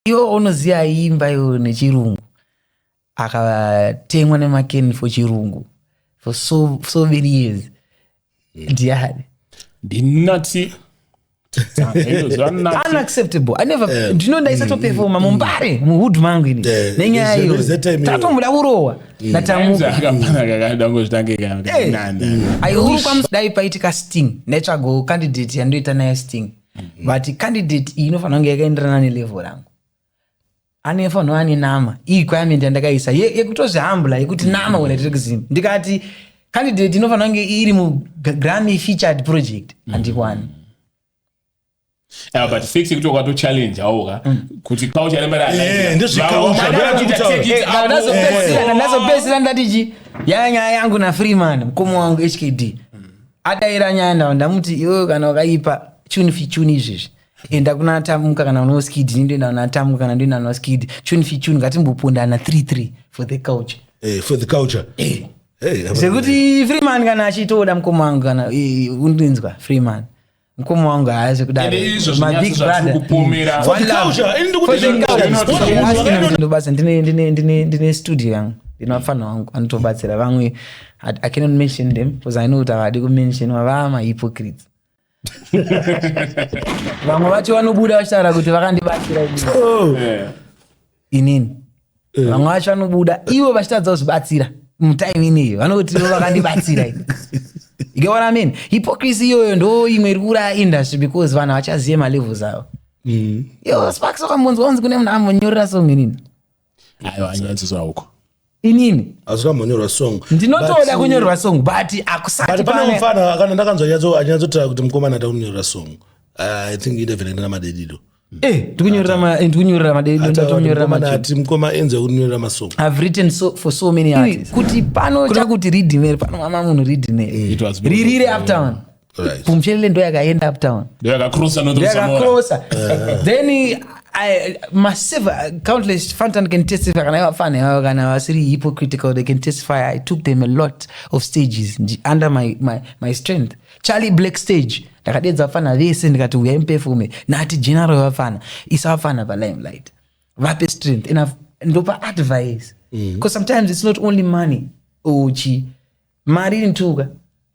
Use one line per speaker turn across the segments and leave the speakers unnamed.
Iwo unoziya imba yo nechirungu. Akatemwa nemakeni for chirungu for so many years. Ndiani.
The Nutty.
Unacceptable. I never ndinonda to perform mumbare muhood mangu ini. Nenya hiyo. Tatomula urowa. Natamuka. I hope dai paitika Sting. Nature go candidate yandoita naye Sting. But candidate inofana ngekaenderana ne level yangu. Anefano ani nama. Requirement yandakaisa. Yekutozihambula yekuti nama wena tikuzimu. Ndikati candidate inofana nge iri mu Grammy featured project andikwani.
But fix it to challenge aoga kuti culture lemera
ndizvo
best ndati yanya yangu na Freeman mkomo wangu HKD adaira nyanda ndamuti iwe kana wakaipa tune fi tune izvi enda kuna tamuka kana no skid ndinda na tamuka kana ndina no skid tune fi tune ngati mbopondana 3-3 for the culture
for the culture
sekuti Freeman kana achitoda mkomo wangu kana undinzwa Freeman mkomo wangu haazi kudara my big brother basa ndine studio yangu ndinofana wangu anotobatsira vamwe I cannot mention them because I know that I do mention vama hypocrites vamwe vacho vanobuda vachitaura kuti vakandibatsira inini vamwe vacho vanobuda ivo vachitadza kuzibatsira mutime ineyo vanoti vakandibatsira you get what I mean? Hypocrisy yo ndo imwe rura industry because vana vachaziye ma levels avo. Yo Sparks akamonzwa wanzi kune munhu amonyorera song inini.
Ayo anyadziswa uko.
Inini?
Azomonyorera song.
Ndinotoda kunyorera song but akusati
pane mfana kana ndakanzwa anyadzota kuti mkomana atakunyorera song. I think ide vele na madedido.
Ndikunyorera madedido ndatonyorera
ati mkoma enze kunyorera masong.
I've written for so many artists. Kuti pano chakuti read mail pano mama munhu read mail.
It was
riri uptown. Right. Pumchele ndo yakaenda uptown.
Ndo yakacrossa no
Then massive countless Fantan can testify kana wasiri hypocritical they can testify I took them a lot of stages under my strength. Charlie Black stage ndakadedza fana vese ndikati uya imperforme nati general wafana isafana pa limelight vape strength enough ndopa advice because sometimes it's not only money ochi mari ntuka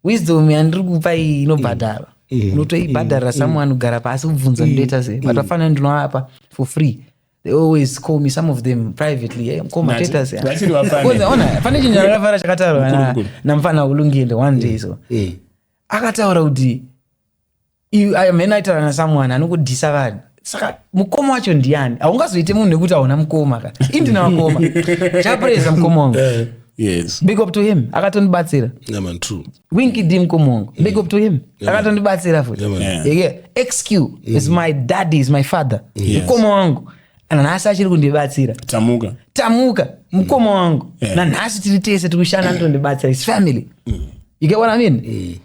wisdom yandikupa inobhadara unotoibhadhara someone ugara pasi kubvunza ndoita sei but vafana ndinoapa for free. They always call me, some of them privately. Commentators. Ona, pane chinhu rakafara chakataurwa namfana ulungende one day so. Akataura kuti amenaitaura nasomeone anokudhisa vanhu. Saka mukoma wacho ndiani? Haungazoite munhu nekuti hauna mukoma ka. Indina wakoma. Chapreza mukoma wangu.
Yes.
Big up to him. Akatondibatsira.
Yeah man, true.
Winky dim mukoma wangu. Big up to him. Akatondibatsira futhi. Yeah. XQ is my daddy, is my father. Mukoma wangu. Na nasi achiri kundibatsira. Tamuka mukoma wangu. Na nasi tiri tese tikushana ndibatsira his family. You get what I mean?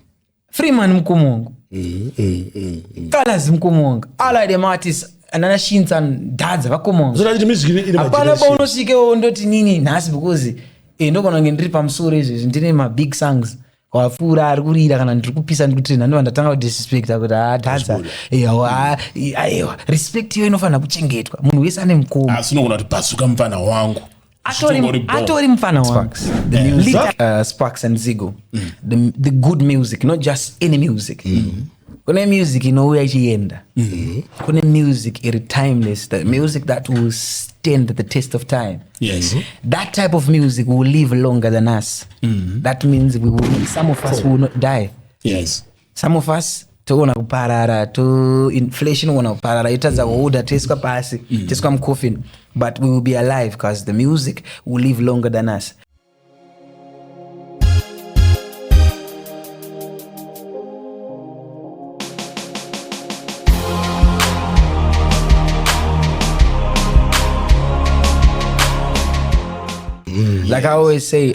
Freeman mukoma wangu. Colors mukoma wangu. All of them artists anana shinza dadza vakoma wangu.
Zona music ine
apana paunosvike ndoti nini nasi because ndokona ndiri pamusoro izvi ndine ma big songs. Kwafura ari kurira kana ndiri kupisa ndikutrena ndo ndatanga kudisrespect kuti dadza aiwa respect yo inofanira kuchengetwa munhu wese ane mukoma
asinogona kuti basuka mufana wangu
atori mufana wangu the music Sparks and Zigo the good music not just any music kune music inouya ichienda kune music iri timeless the music that will stand the test of time.
Yes.
That type of music will live longer than us. That means some of us will not die.
Yes.
Some of us togona kuparara to inflation wona kuparara itaza kuuda teska pasi teska mcoffin but we will be alive because the music will live longer than us. Like I always say,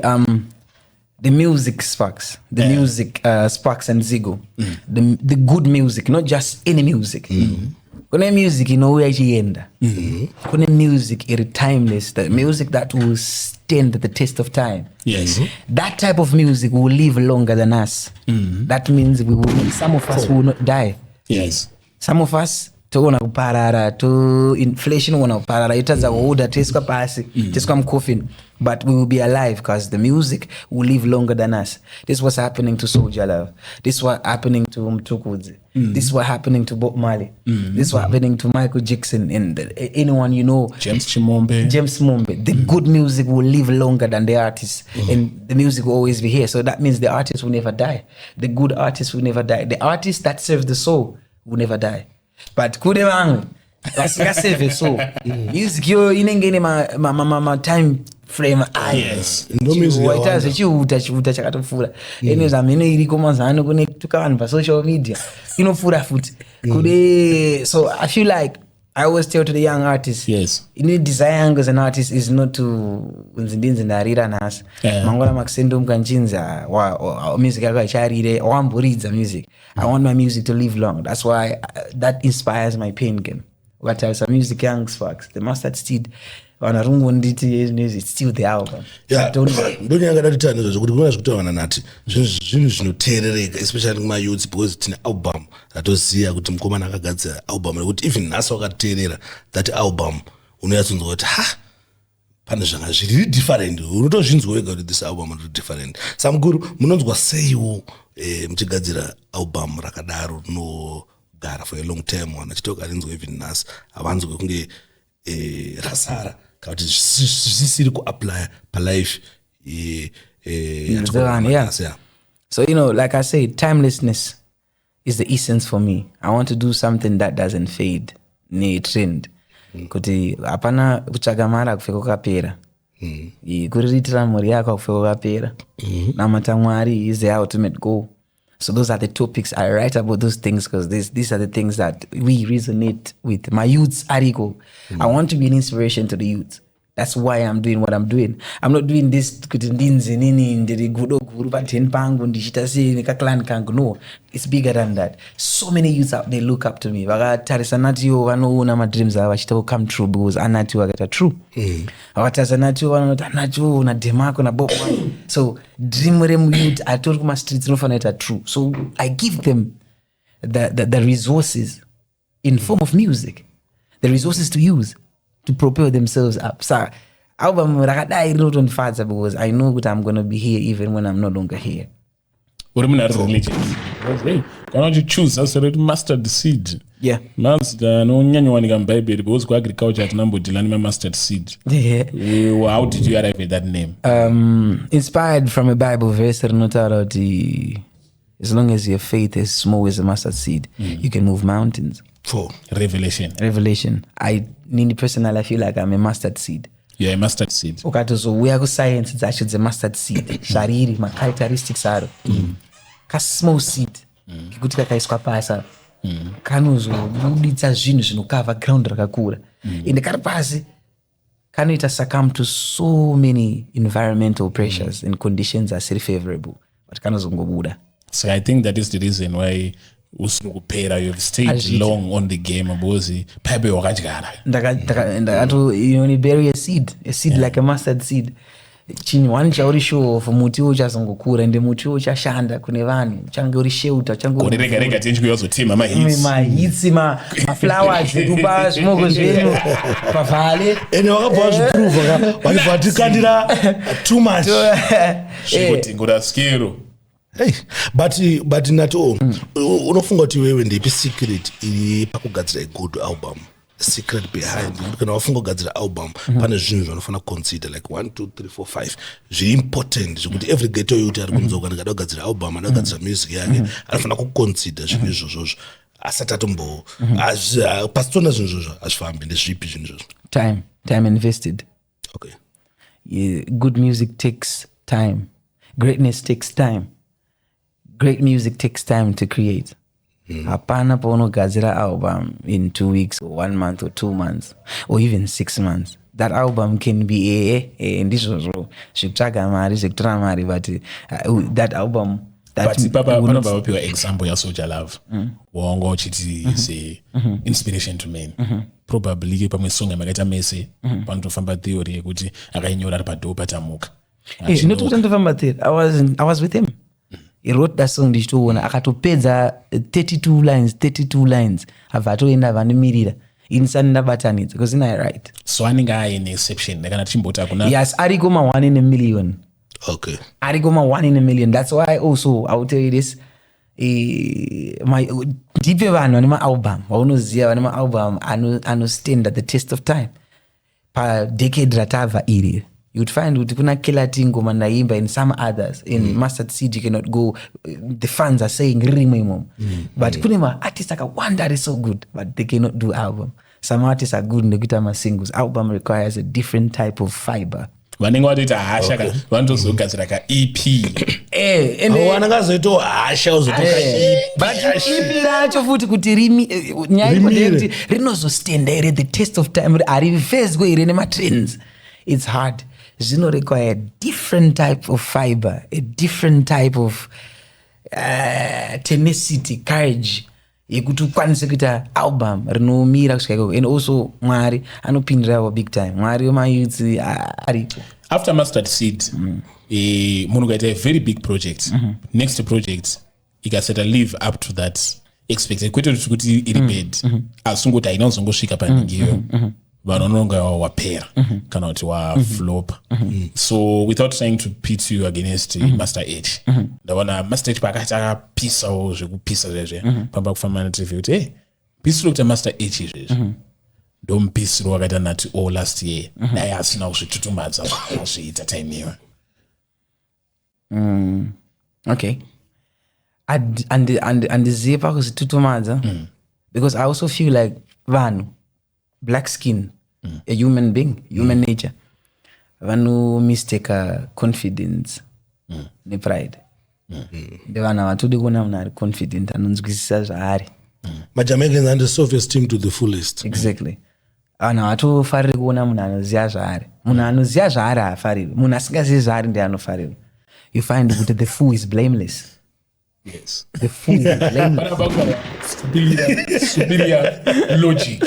the music Sparks, the music Sparks and Zigo, the good music, not just any music. Kune music inouya ichienda. Kune music iri timeless, the music that will stand the test of time.
Yes.
That type of music will live longer than us. That means some of us will not die.
Yes.
Some of us toona kuparara to inflation ona kuparara itadza kuuda toiswa pasi toiswa mucoffin, but we will be alive because the music will live longer than us. This was happening to Soulja Love. This was happening to Mtukudzi. This was happening to Bob Marley. This was happening to Michael Jackson and anyone you know.
James Chimombe.
The good music will live longer than the artists, and the music will always be here. So that means the artists will never die. The good artists will never die. The artists that serve the soul will never die. But kudevangu save the soul. Music yo inengene ma time frame.
Yes, no music
waitaze chiuta chakatofura. Ene zamene iriko mazano kune tukavanhu pa social media inofura futi kude. So I feel like I always tell to the young artists,
yes,
desire yangu as an artist is not to unzindinzi ndarira nasi mangona makusendo mkanchinza wa music yako icharire wamburidza music. I want my music to live long. That's why that inspires my pain game. What else? Music young sparks, the mustard seed vanarungu nditi it's still the album.
Ndonyanga datita nezvo kuti kuna zvekutaura Nutty zvinhu zvinoteerereka especially kuma youths because tina album ratoziya kuti mukomana akagadzira album nekuti even nhasi wakateerera that album unoyatsonzwa kuti pane zvanga zviri different, unotozvinzwa wega kuti this album is different. Samukuru munonzwa seiwo muchigadzira album rakadaro rinogara for a long time, wanachitoka rinzwa even nhasi havanzwe kunge rasara kuti zvisiri kuapply palife.
So like I said, timelessness is the essence for me. I want to do something that doesn't fade ne trend kuti hapana kutsvaga mara kufika kwakapera, kuriritira mhuri yako kufika kwakapera, namata Mwari is the ultimate goal. So those are the topics I write about, those things, because these are the things that we resonate with. My youths ariko. I want to be an inspiration to the youth. That's why I'm doing what I'm doing. I'm not doing this no, it's bigger than that. So many youths out there look up to me. Nutty O wanoona my dreams are come true because Nutty O get true. Nutty O na Demako na Bob. So dream youth I told my streets no are true. So I give them the resources in form of music, the resources to use to propel themselves up. So album because I know that I'm gonna be here even when I'm no longer here.
What do you mean religion? Why don't you choose as a mustard seed?
Yeah.
Master no nyanyuani Bible because agriculture at number dilani mustard seed.
Yeah.
How did you arrive at that name?
Inspired from a Bible verse, as long as your faith is small as a mustard seed, you can move mountains.
For
Revelation. I personally I feel like I'm a mustard seed.
You're a mustard seed.
Okay, so we are science it's actually a mustard seed. Shariri, my characteristics are a small seed. Kikuti kakaiswa pasa. Kanuzo buditsa zvinhu zvinokava ground rakakura. In the karpasi kanoita succumb to so many environmental pressures and conditions are still favorable. But kanozongobuda.
So I think that is the reason why you have stayed long on the game because pepe wakachigara.
You bury a seed like a mustard seed. Chini one chauri show for muti uchazongokura ende muti uchashanda kune vanhu change uri shelter change
rega tenchi kuyozotima
mahitsi ma flowers kupa smoko zvenyu pavhale
ene wakabva zviprove wanifatikandira too much
zvikotingura skero.
Hey, but Nutty O, unofunga kuti wewe ndepi secret iri pakugadzira a good album? Secret behind it. Kana wafunga kugadzira album, pane zvinhu zvanofana consider like 1 2 3 4 5 zviri important zvekuti every ghetto youth ari kunzoka ndikada kugadzira album, anogadzira music yake, anofana kuconsider zvinhu izvozvo. Asati atombo pasitona zvinhu izvozvo azvifambi ndezvipi zvinhu izvozvo?
Time invested.
Okay.
Yeah, good music takes time. Greatness takes time. Great music takes time to create. Hapana paunogadzira album in 2 weeks or 1 month or 2 months or even 6 months. That album can be ndizvozvo zvekutsvaga mari zvekutora mari, but that album
but papa unoba wapiwa example ya Soulja Love wanga uchiti say inspiration to men probably pamwe song yamakaita mese panotofamba theory yekuti akainyora ari padhopa tamuka.
Not I was with him. he wrote that song ndichitoona akatopedza 32 lines abva atoenda vanomirira insani ndabatanidza because ina right
so anenge aine exception kana tichimboti akuna
yes ariko ma 1 in a million
okay
ariko ma 1 in a million. That's why also I will tell you this ndipe vanhu vane maalbum vaunoziva vane maalbum anostand at the test of time padecade ratabva iri. You'd find kuti kuna Killer Tingo Mandaimba and some others in Mustard Seed you cannot go, the fans are saying rimwe but kune ma artists akawanda are so good but they cannot do album. Some artists are good ndekuita ma singles. Album requires a different type of fiber.
Vanenge vatita hasha ka vanotozogadzira ka EP
vanangazoito hasha uzotoka
but EP racho futi kuti nyaya rinozostenda here the test of time arifezwe here nematrends. It's hard. Zino require a different type of fiber, a different type of tenacity, courage. Yekuti ukwanise kuita album rinomira kusvika and also Mwari anopindira big time. Mwari wemayouth aripo.
After Mustard Seed, munhu kaita a very big project. Next project ikaseta live up to that expected. Kwete kuti iri bad. Asungoti haina kuzongosvika paningiyo. Vanononga wapera kana kuti waflop. So without trying to pit you against Master H, ndaona Master H pakati akapisawo zvekupisa zvezve pamba kufamba naTV kuti hey pisiro kuti Master H izvezve ndomupisiro wakaita Nutty O last year naye asina kuzvitutumadza zviita time iyo.
Okay, andizive pakuzvitutumadza because I also feel like vanhu black skin, a human being, human nature. Vanu mistake confidence ne pride. Ndevana vatudi kuona munhu ari confident anonzwisisa zvaari.
Majamaicans and the self-esteem to the fullest.
Exactly. Vanhu vatofariri kuona munhu anoziva zvaari. Munhu anoziva zvaari haafariri. Munhu asingazivi zvaari ndiye anofariri. You find that the fool is blameless.
Yes.
The fool is blameless.
Superior logic.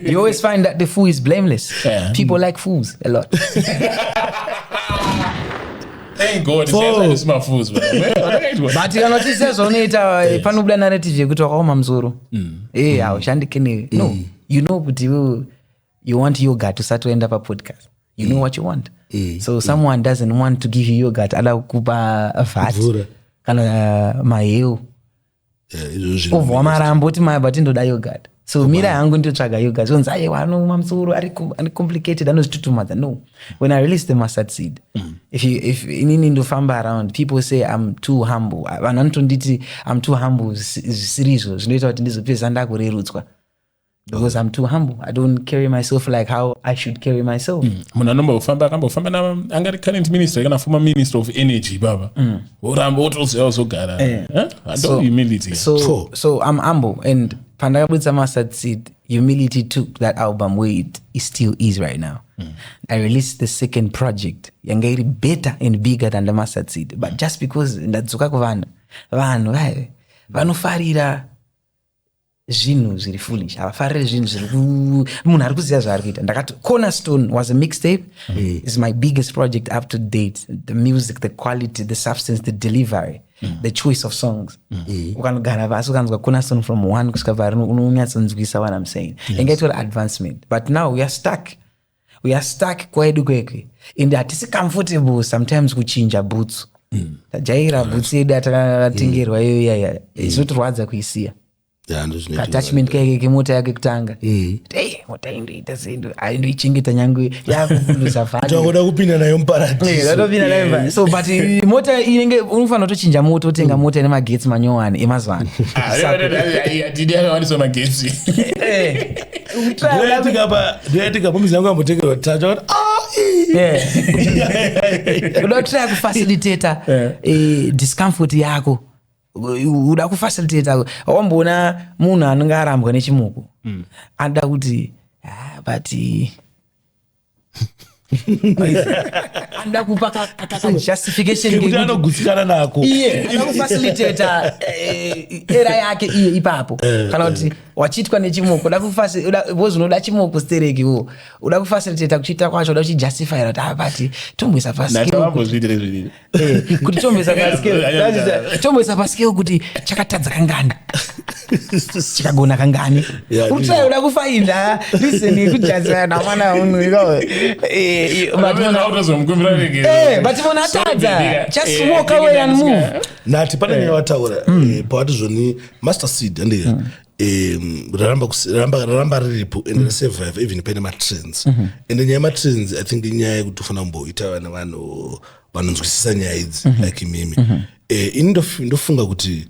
You always find that the fool is blameless.
Yeah.
People like fools a lot.
Thank God. It's my fools, man.
But you know, this is only panobuda narrative yekuti wakaoma mzoro. Haushandiki no. You know, but you want yogurt to start to end up a podcast. You know what you want. So someone doesn't want to give you yogurt, ala kupa fat. Kana maheu. Ovwa marambo kuti mabati ndoda yogurt. So mira yangu ndotsvaga yogurt. So nzaye wanoma msoro ari complicated anozvitutumadza. No. When I released the Mustard Seed, if inini ndofamba around, people say I'm too humble. Vanotonditi I'm too humble zvisirizo zvinoita kuti ndizopedza ndakurerutswa. Because I'm too humble. I don't carry myself like how I should carry myself.
Munhu anombofamba na angari current minister kana former minister of energy baba. Oramba otoziva kuzogara. Don't humility.
So I'm humble and pandakabudisa Mustard Seed, humility took that album where it still is right now. I released the second project yanga iri better and bigger than the Mustard Seed, but just because ndadzoka kuvanhu vanofarira zvinhu zviri foolish, havafariri zvinhu zviri munhu ari kuziva zvaari kuita. Ndakati Cornerstone was a mixtape. It's my biggest project up to date. The music, the quality, the substance, the delivery, the choice of songs. Ukanogara vasi ukanzwa Cornerstone from 1 kusvika vari unonyatsonzwisa what I'm saying. And get to the advancement. But now we are stuck. Kwedu kwekwe. And hatisi comfortable sometimes kuchinja boots. Tajaira boots yedu atakatengerwa iyo izotirwadza kuisiya. Attachment keke kemota yake kutanga. Mota indoita sendo aindoichengeta nyangwe yakuvhundusa vhati.
Toda kupinda nayo muparadhiso.
Totopinda nayo. So but mota inenge unofanira kutochinja moto utenga mota ine magetsi manyowani emazuva ano.
Didi akawaniswa magetsi.
Ndiyatika pomisi yangu ambotekerwa tacho.
Uda kutry kufacilitata discomfort yako. Uda kufacilitata wamboona munhu anenge arambwa nechimuko ada kuti but anda kupa justification
kuti anogutsikana nako
anakufacilitata era yake iye ipapo kana kuti wachitwa nechimoko vozi unoda chimoko stereki wo uda kufacilitata kuchita kwacho uda kuchijustify kuti apati tombwesa kuti tombwesa paskeo kuti chakatadza kangani chikagona kangani utrai uda kufainda listen kujazira namwana unhu bativona atadza just walk away and move
nati pane nyaya wataura pawati zvoni master seed andika raramba riripo and rasurvive even paine matrends and nyaya yematrends I think inyaya yekuti tofanira kumboita vana vanhu vanonzwisisa nyaya idzi like imimi ini ndofunga kuti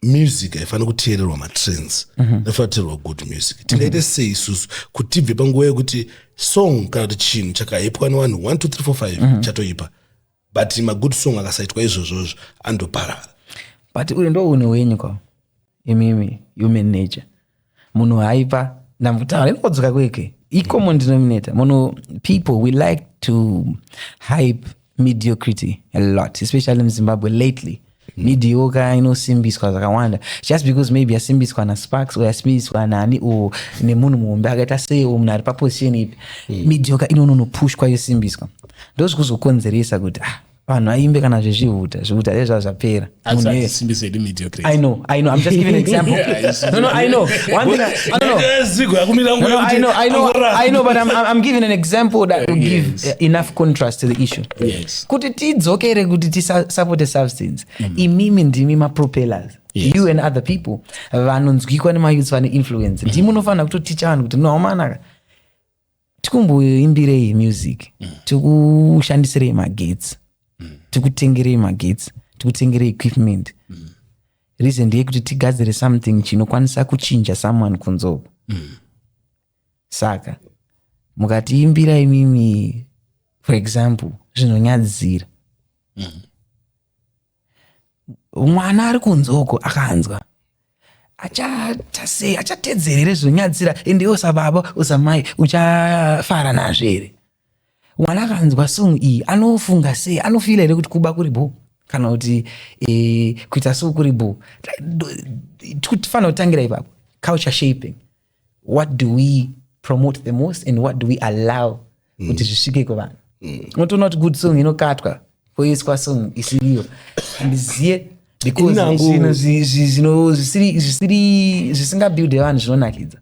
music haifanira kuteererwa matrends inofanira kuteererwa good music tingaite sei isusu kuti tibve panguva yekuti song kana kuti chinhu chakaipwa nevanhu 1 2 3 4 5 chatoipa but magood song akasaitwa izvozvozvo andoparara
but uri ndo une wenyu kwa imimi human nature munhu haipa ndamutaura inodzoka kweke common denominator munhu people we like to hype mediocrity a lot especially in Zimbabwe lately mediocre inosimbiswa zvakawanda just because maybe yasimbiswa naSparks or yasimbiswa nani or nemunhu muhombe akaita sei or munhu ari paposition ipi mediocre inononopushwa yosimbiswa ndozvikuzokonzeresa kuti vanhu aimbe kana zvezvihuta zvezva zvapera I know I'm just giving an example no I know one thing I know but I'm giving an example that will give enough contrast to the issue kuti tidzokere kuti tisupporte substance imimi ndimi mapropellers you and other people vanonzwikwa nemayouths vane influence ndimunofanira kutoticha vanhu kuti nomanaka tikumboimbirei music tikushandisirei magetsi tikutengerei magetsi tikutengerei equipment reason ndeyekuti tigadzire something chinokwanisa kuchinja someone kunzoko saka mukatiimbira imimi for example zvinonyadzira mwana ari kunzoko akanzwa achatedzerere zvinonyadzira ende osababa osamai uchafara nazvo here mwana akanzwa song iyi anofunga sei anofila here kuti kuba kuribo kana kuti kuita so kuribo tifanira kutangira ipapo culture shaping what do we promote the most and what do we allow kuti zvisvike kuvanhu unotoona kuti good song inokatwa poiswa song isiriyo handiziye because zvisingabuilde vanhu zvinonakidza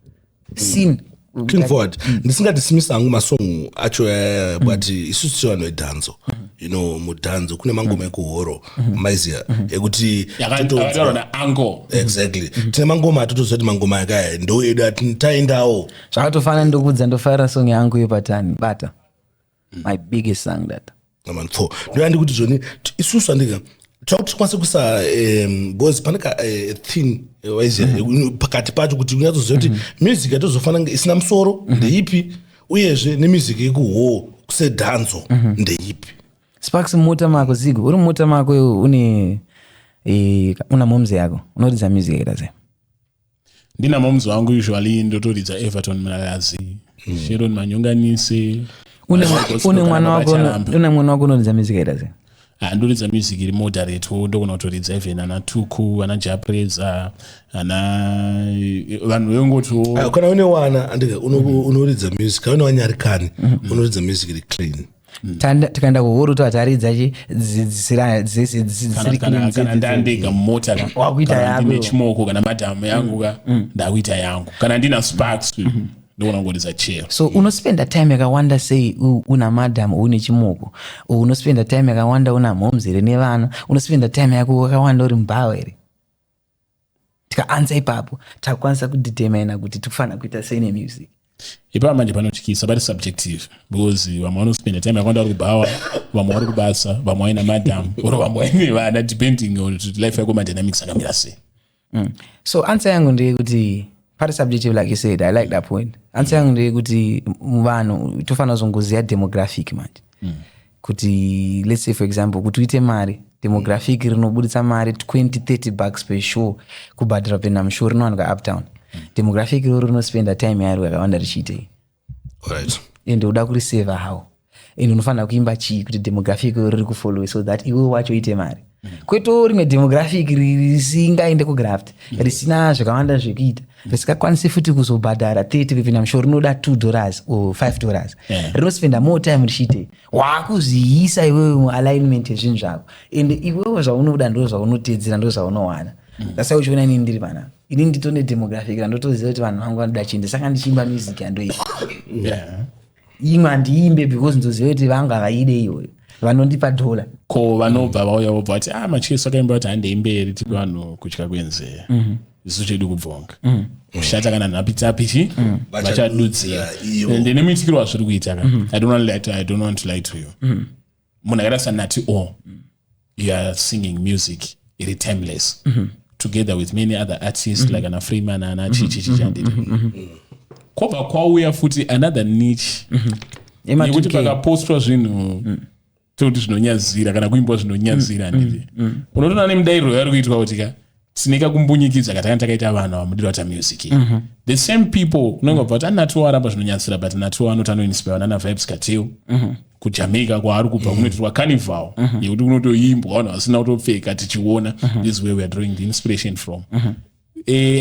sin
looking forward ndisingadismisa hangu masong acho but isusu sevanhu vedhanzo you know mudhanzo kune mangoma ekuhoro maiziya ekuti exactly tine mangoma atotoziva kuti mangoma akaya ndo edu taendawo
zvakatofanira ndokudza ndofarira song yangu yepatani bata my biggest song that
number 4 ndoyandi kuti zvoni isusu andika tauti tikwanise kusa because paneka thin waiziya pakati pacho kuti unyazoziva kuti music yatozofanira isina musoro ndeipi uyezve nemusic yekuho kusedhanzo ndeipi
Sparks mota mako zigo uri mota mako une una momzi yako unoridza music yakaita sei
ndina momzi wangu usually ndotoridza Everton Malazi Sharon Manyonganise
une mwana wako unoridza music yakaita sei
ndoridza music iri moderate ndokona kutoridza even ana Tuku ana Japreza ana vanhu vengoto
kana une wana andika unoridza music kana wanyarikani unoridza music iri clean
tikaenda kuhoro toataridza
kana ndandega mota ndine chimoko kana madhamu yangu ndakuita yangu kana ndina Sparks ndokona ngoridza chair
so unospenda time yakawanda sei una madam une chimoko unospenda time yakawanda una momzire nevana unospenda time yako yakawanda uri mubhawa here tikaanza ipapo takwanisa kudetermina kuti tikufana kuita sei nemusic
ipapo manje panotyisa but subjective because vamwe vanospenda time yakawanda vari kubhawa vamwe vari kubasa vamwe vaina madam or vamwe vaine vana depending on life yako madynamics akamira sei
so answer yangu ndeyekuti part subjective like you said I like that point answer yangu ndeyekuti vanhu tofanira kuzongoziva demographic manje kuti let's say for example kuti uite mari demographic rinobuditsa mari 20-30 bucks per show kubhadhira penda mushow rinowanika uptown demographic rinospenda time yaro yakawanda richiitei
alright
ende uda kuriseva how and unofanira kuimba chii kuti demographic riri kufollow so that iwe wacho ite mari. Kweto rimwe demographic risingaende kugraft risina zvakawanda zvekuita risikakwanisi futi kuzobhadhara 30 kupinda musho rinoda $2 or $5 rinospenda more time richiite wakuzviisa iwewe mualignment yezvinhu zvako and iwewe zvaunoda ndo zvaunotedzera ndo zvaunowana. That's why uchiona inini ndiri pana ini nditone demographic ndotoziva kuti vanhu vangu vanoda chinde saka ndichimba music yandoita imwe handiimbe because ndoziva kuti vanga havaide iyoyo vanondipa $.
Ko vanobva vauya vobva vati macheso akaimba kuti handeimberi tipe vanhu kutya kwenzee isu chedu kubvonga kushata kana nhapitapichi vachadudzira ndine muitikiro wazviri kuita ka I don't want to lie to you munhu akaita saNutty O you are singing music iri timeless together with many other artists like ana Freeman ana chichi chandidi kwabva kwauya futi another niche yekuti pakapostwa zvinhu kuti zvinonyadzira kana kuimba zvinonyadzira handiti unotoona nemudairo yari kuitwa kuti ka tineka kumbunyikidza katakanga takaita vanhu vamudiro vata music the same people unongobva kuti aNutty O aramba zvinonyadzira but Nutty O anoti anoinspire nana Vibes Cartel kuJamaica kwaari kubva kunoitirwa carnival yekuti kunotoimbwa vanhu vasina kutopfeka tichiona this is where we are drawing the inspiration from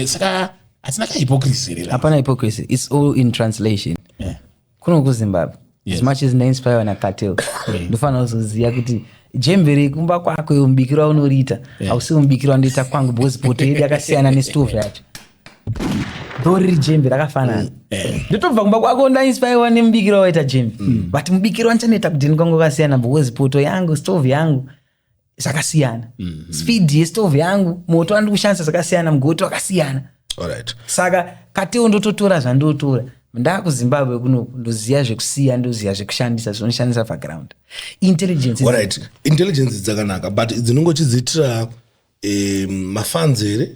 saka hatina kahypocrisy here
hapana hypocrisy it's all in translation kuno kuZimbabwe as much as nainspire na Cartel ndofanira kuzoziya kuti jembe kumba kwako mubikiro waunoriita hausi mubikiro wandoita kwangu because poto yedu yakasiyana nestove yacho dori jembe rakafanana ndotobva kumba kwako ndainspire nemubikiro waita jembe but mubikiro wanchanoita kudheni kwangu kasiyana because poto yangu stove yangu zvakasiyana speed yestove yangu moto wandiri kushandisa zvakasiyana mugoto wakasiyana
alright
saka Cartel ndototora zvandotora ndakuZimbabwe kuno ndoziya zvekusiya ndoziya zvekushandisa zvinoshandisa background intelligence
alright intelligence dzakanaka but dzinongochidzitira mafans here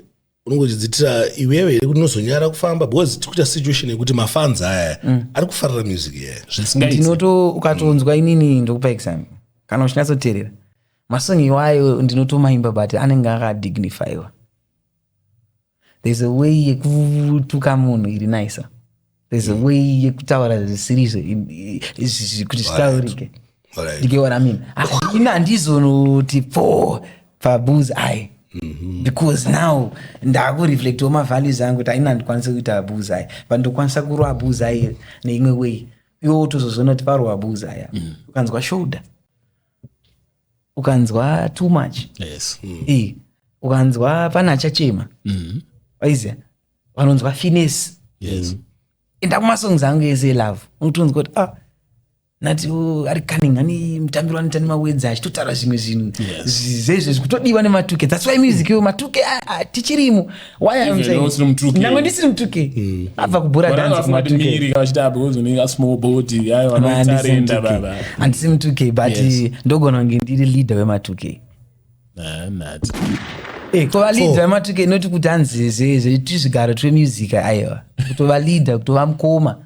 unongochidzitira iwewe kuti unozonyara kufamba because tikuita situation yekuti mafans aya ari kufarira music here
ndinoto ukatonzwa inini ndokupa example kana uchinatsoteerera masongi iwayo ndinotomaimba but anenge akadignifyiwa there's a way yekutuka munhu iri nicer there's a way yekutaura zvisirizo kuti zvitaurike you get what I mean ina ndizonoti pabooze eye because now ndakureflect mavalues angu kuti aina ndikwanisa kuita booze eye but ndokwanisa kurwa booze eye neimwe way iwe utozozona kuti parwa booze eye ukanzwa shoulder ukanzwa too much ukanzwa pana chachema waiziya vanonzwa finesse ndakumasongs angu ese love unotonzwa kuti Nutty O ari cunning ani mutambiro anoita nemawedzi achitotaura zvimwe zvinhu zvezvo zvikutodiwa nematuke that's why music yo matuke tichirimo why I'm saying nange ndisiri mutuke abva kubhura dance kumatuke handisi mutuke but ndogona kunge ndiri leader wematuke kova leader wematuke inoti kuti hanzeze tizvigaro twemusic aiwa kutova leader kutova mukoma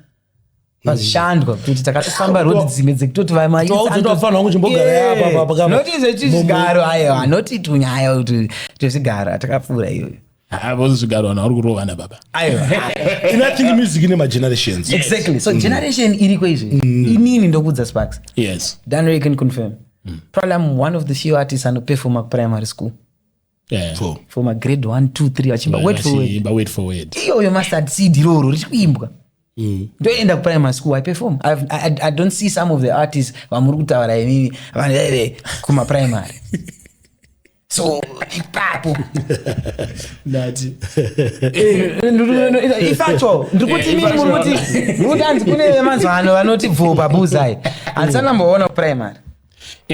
vazvishandwa kuti takatofamba rodi dzimwe dzekutoti vamaitizvigaro aiwa noti tunyaya kuti tezvigaro atakapfuura iyoyo
zvigaro vanhu vari kurovana baba
inathink music ine magenerations
exactly so generation iri kwezvo inini ndokudza Sparks
yes
Danny can confirm probably I'm one of the few artists anoperforma primary school for my grade 1 2 3 achimba
wait for word
iyoyo mustard seed roro richikuimbwa ndoenda kuprimary school I perform I don't see some of the artists vamuri kutaura inini vanhu kuma primary so ipapo
Nutty
ifacho ndikuti inini muri kuti kune mazano vanoti bvoba buzai handisandamboona kuprimary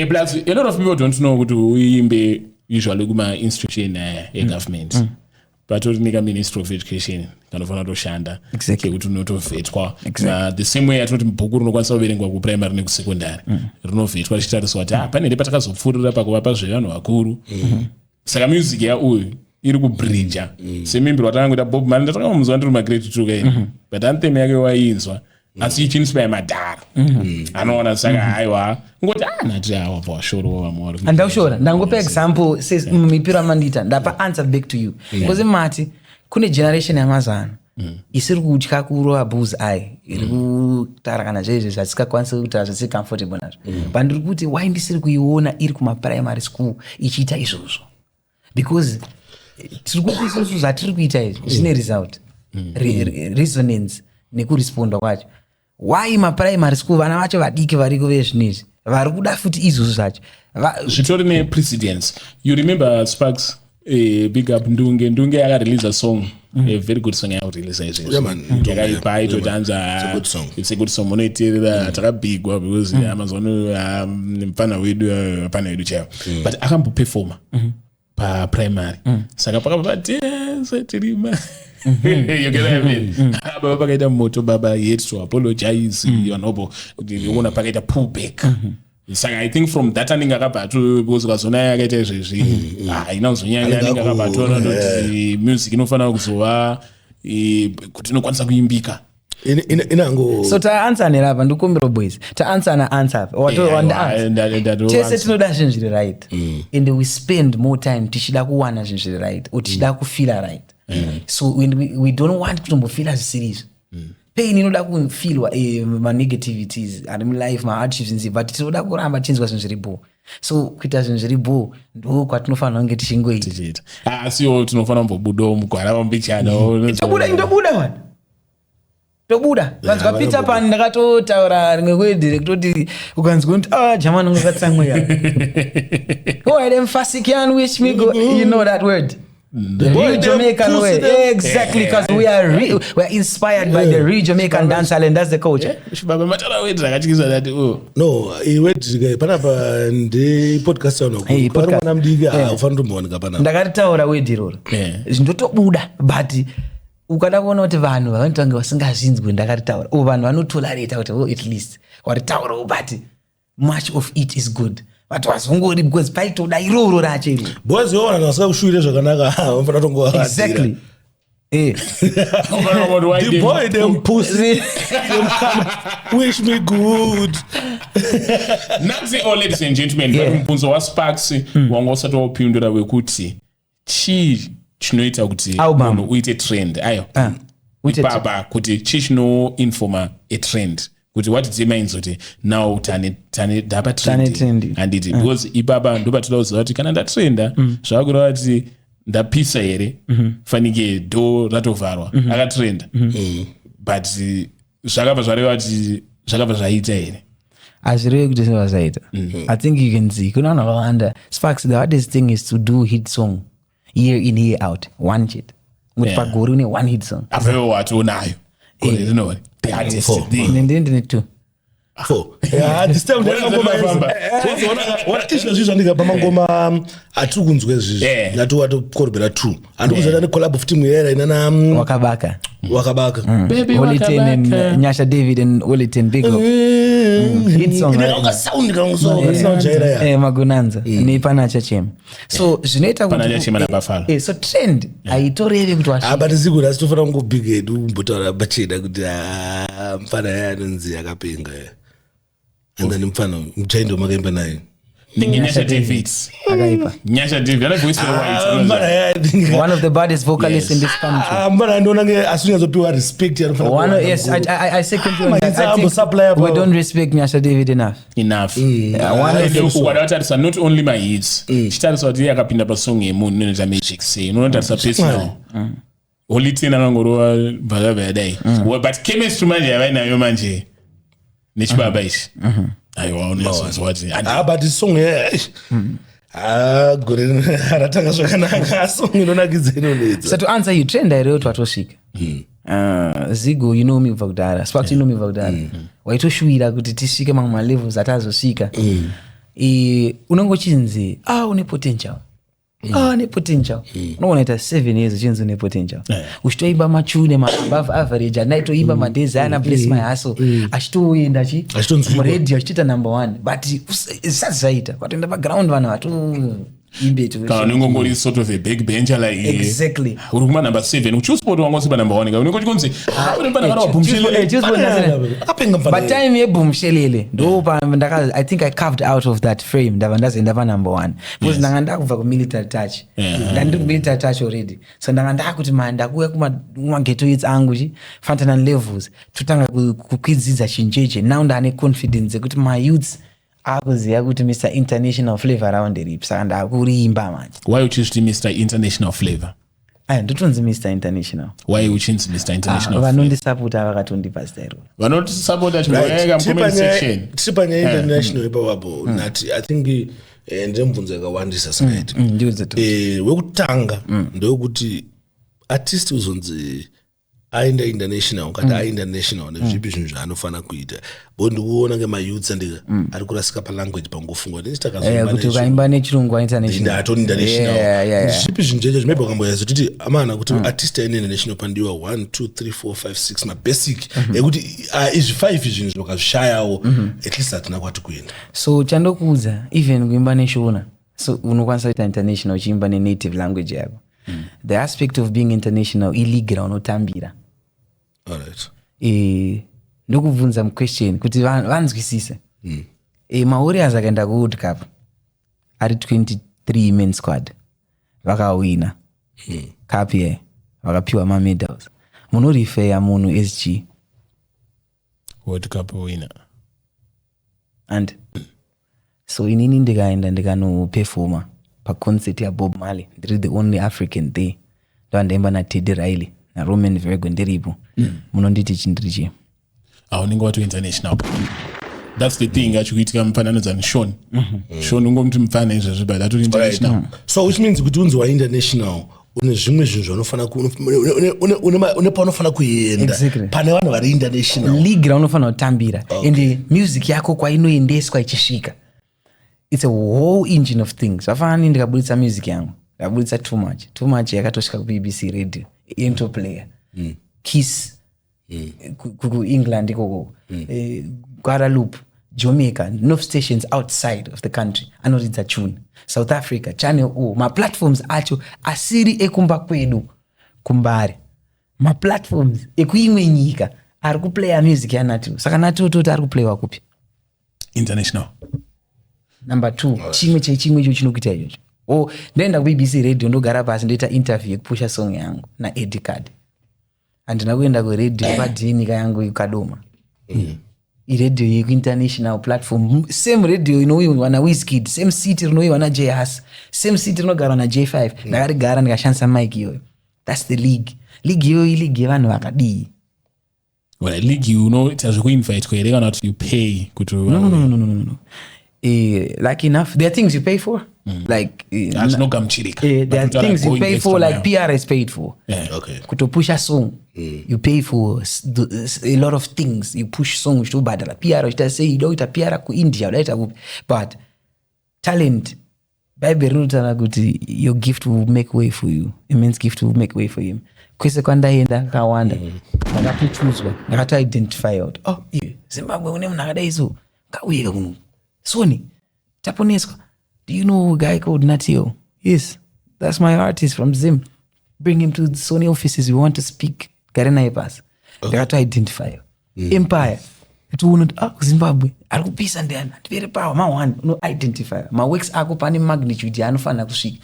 plus a lot of people don't know kuti uimbe usually kuma institution government but unika Ministry of Education kanofanira kutoshanda kuti unotovhetwa the same way atinoti mubhuku rinokwanisa kuverengwa kuprimary nekusecondary rinovhetwa richitariswa kuti pane patakazopfuurira pakuvapa zvevanhu vakuru saka music yauyu iri kubridja semimbiro watanangoita Bob Marley ndatakamuzwa ndiri magrade 2 kaini but anthem yake wainzwa asi ichiinspire madhara anoona saka aiwa ngoti Nutty wabva washoro wamwari
andaushora ndangopa example says mumipiro amandita ndapa answer back to you because mati kune generation yamazana isiri kutya kurova bull's eye iri kutaura kana zvezvo zvatisingakwanisi kutaura zvasi comfortable nazvo but ndiri kuti why ndisiri kuiona iri kumaprimary school ichiita izvozvo because tiri kuti isusu zvatiri kuita izvi zvine result resonance nekuresponda kwacho. Why maprimary school vana vacho vadiki variko vezvinezvi vari kuda futi izvozvo zvacho
zvitori neprecedence. You remember Sparks big up Ndunge akarelease a song, a very good song yakurelease izvezvo yakaipa aitotanza it's a good song munoiteerera takabigwa because amazona mfana wedu apana wedu chaiwo but akamboperforma paprimary saka pakabati tirima you get what I mean? Baba pakaita moto baba he had to apologize yonobo uona pakaita pullback saka I think from that aninga akabatu because kazona yakaita izvezvi inazonyanya aninga akabatu kuti music inofanira kuzova kuti inokwanisa kuimbika
inango
so taanswer nerapa ndikumbira boys taanswer answer tese tinoda zvinhu zviri right and we spend more time tichida kuwana zvinhu zviri right or tichida kufila right. So when we don't want kutombofila zvisirizo pain inoda kufilwa manegativities ari mulife mahardships nzi but tinoda kuramba tinzwa zvinhu zviri bo so kuita zvinhu zviri bo ndo kwatinofanira kunge tichingoita
asiwo tinofanira kumbobudawo mugwara vambichana
indobuda wana tobuda vanzwa Peter Pan ndakatotaura rimwe kwedirector kuti ukanzwa kuti jamani ngakatsamweya go ahead and fasikian wish me go you know that word. The real Jamaican way, exactly, because we are inspired by the real Jamaican dancehall, and that's the culture.
No, wait, panapa ndi podcast ono. Pana mdiga ufanira muoneka pana.
Ndakataura wediroro. Zvindotobuda but ukada kuona kuti vanhu vanotanga vasingazvinzwi ndakataura. Vanhu vanotolerate kuti at least waritaura but much of it is good. But wasongori because paitoda iroro racho iri
boys yona nasaka kushuire zvakanaka unofana tongowa
exactly
the boy them pussy them come wish me good.
Nansi all ladies and gentlemen mubvunzo waSparks wanga usati wapindura wekuti chinoita kuti munhu uite trend ayo baba kuti chinoinforma a trend kuti what it means kuti now tane daba trend anditi because ibaba ndo batoda kuziva kuti kana ndatrenda zvakureva kuti ndapisa here fanike do ratovharwa akatrenda but zvakabva zvareva kuti zvakabva zvaita here
hazvirevi kuti zvakabva zvaita. I think you can see kuna vanhu vakawanda Sparks the hardest thing is to do hit song year in year out one shit kuti pagore une one hit song
apewo watonayo rinori the hardest thing
ndine two
this time what issues usually ndika pamangoma atiri kunzwe izvi natu watokorobera 2 andikuzata ne collab of team Heir inana
wakabaka
Oliten
and Nyasha David and Oliten big up hit song
ina sound kanguso sound Heir
magunanza ni panacha chema so zvinoita kuti
panacha chema na Buffalo
so trend aitoreve kuti washi
but zikuri asitofana ngo big head umbotaura bacheda kuti mfana yanonzi akapenga and mfano mchaindo makaimba naye
Nyasha David
akaipa
Nyasha David ana voice white
one of the baddest vocalists in this country
mbona ndona nge asunyazopiwa respect
one yes I second you we don't respect Nyasha David enough
one of the what not only my hits chitariswa kuti akapinda pasong yemunhu nenoita magic say unotarisa personal Oliten anangorova bhakabva dai but chemistry manje yavainayo manje nechibaba ichi aiwa unoizwati
but song gore ratanga zvakanaka song inonakidza inonetsa.
So to answer you trend aireoti watosvika Zigo you know me kubva kudhara Sparks you know me kubva kudhara waitoshuwira kuti tisvike mamwe malevels atazosvika unongochinzi une potential ne potential unoita 7 years uchinzi une potential uchitoimba machune above average anaitoimba madezi ana bless my hustle achitoenda muradio achitoita number 1 but isati zvaita kwatoenda paground vanhu vatu
kana unengongori sort of a backbencher like
exactly
uri kuma number 7 uchisport wangu siba number 1 unenge chikonzi pana kana boomshelele
but time yeboomshelele ndo pa I think I carved out of that frame ndava ndazoenda pa number 1 because ndanga ndakubva ku military touch ndandi ku military touch already so ndanga ndakuti manda kuya kuma ghetto hits angu fantana levels tutanga kukwidzidza chinjeje now ndane confidence kuti my youths akuziya kuti Mr International Flavor around the lips saka ndakurimba manje.
Why uchinzi Mr International Flavor?
Ndotonzi Mr International.
Why uchinzi Mr International?
Vanondisapota vakatondipa style.
Vanondisapota chinoyeka comment section.
Tisipanya international ipapo nati I think ndemvunza yakawandisa sakaiti.
Ndiuze to.
Wekutanga ndokuti artist uzonzi aenda international kati ainterntional nezvipi zvinhu zvaanofana kuita bo ndikuona ngemayouths andika ari kurasika palanguage pangofungwa
kuti ukaimba nechirungu international
zvipi zvinhu checho zvimepa kamboyazo titi amana kuti artist aine international pandiwa 1 2 3 4 5 6 mabasic ekuti izvi 5 zvinhu zvakazvishayawo at least hatina kwati kuenda
so chandokuudza even kuimba neshona so unokwanisa kuita international uchiimba nenative language yako the aspect of being international illegal unotambira.
Alright.
Ndokubvunza question kuti vanzwisise. Mawarriors akaenda ku World Cup ari 23 men squad vakawina cup ye vakapiwa ma medals. Munorifer munhu SG
World Cup winner.
And so inini ndikaenda ndikano performa pa concert ya Bob Marley. Ndiri the only African there. Ndo ndaimba na Teddy Riley na Roman Virgo ndiripo. Munonditi chindirichi.
Unenge watu international. That's the thing achukuitika mfananidzo ni Sean. Sean ungomuti mfana izvo zviba that international.
So which means kuti unzi wa international une zvimwe zvinhu zvanofana une panofana kuenda pane vanhu vari international.
League raunofana kutambira and music yako kwainoendeswa ichisvika. It's a whole engine of things. Afani ndikabuditsa music yangu. Ndabuditsa too much yakatosvika ku BBC radio. Into player. Kiss. Ku England ikoko. Guadeloupe, Jamaica, enough stations outside of the country. Anoridza tune. South Africa, Channel O. Ma platforms acho asiri ekumba kwedu kumbare. Ma platforms ekuimwe nyika ari kuplaya music ya Nutty O. Saka Nutty O toti ari kuplayiwa kupi?
International.
Number 2, chimwe icho chinokuita ichocho. Ndaenda ku BBC radio ndogara pasi ndoita interview yekupusha song yangu na ADVERTISE. Andina kuenda ku radio padhinika yangu ikadoma. Radio yeku international platform, same radio inoiwa na Wizkid, same city inoiwa na J Hus, same city inogara na J5. Ndakarigara ndikashandisa mic iyoyo. That's the league. League iyoyo league yevanhu vakadii.
Well, league you know it has a invite kwere kana kuti you pay kuti
No. Like enough, there are things you pay for. Like
that's no kamchirika.
There are things you pay for, like PR is paid for.
Okay.
Kutopusha song, you pay for a lot of things. You push songs to badala PR. You say you don't PR ku India, but talent. Bible rutana kuti your gift will make way for you. Immense gift will make way for him. Kwese kwanda enda kawanda. Ndakakuchuzwa. Ndakata identify out. Zimbabwe une mnakada izo. Kawika kuno. Sony, Taponesco. Do you know a guy called Nutty O? Yes, that's my artist from Zim. Bring him to the Sony offices. We want to speak. Garena Epas. They have to identify. Empire. It will not. Zimbabwe. I will peace and then. Very power. My one. No identifier. My works are go pani magnitude. I no fana kushik.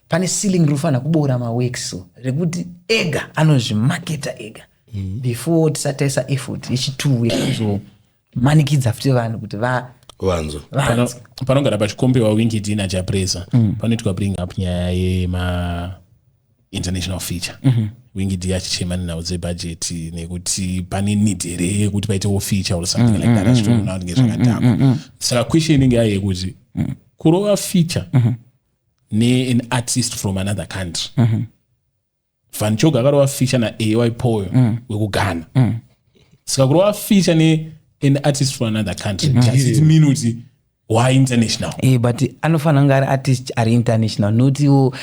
Pani ceiling roof na kubora my works so. Reguti ega. Anoji marketer ega. Before satesa effort. Ichi 2 weeks so. Mani kids after vanhu kuti va
vanzo
panogara pachikombewa WinKD naJapresa panoitwa bring up nyaya yema international feature WinKD achichema naudze budget nekuti pane need here kuti paitewo feature or something like that achitoona ngezvakatamba saka question inge yaye kuti kurova feature ne an artist from another country Vanchoga akarova feature na AY Poyo wekugana saka kurova feature ne an artist from another country. Does it mean kuti why international?
But anofana ngari artist are international. Not you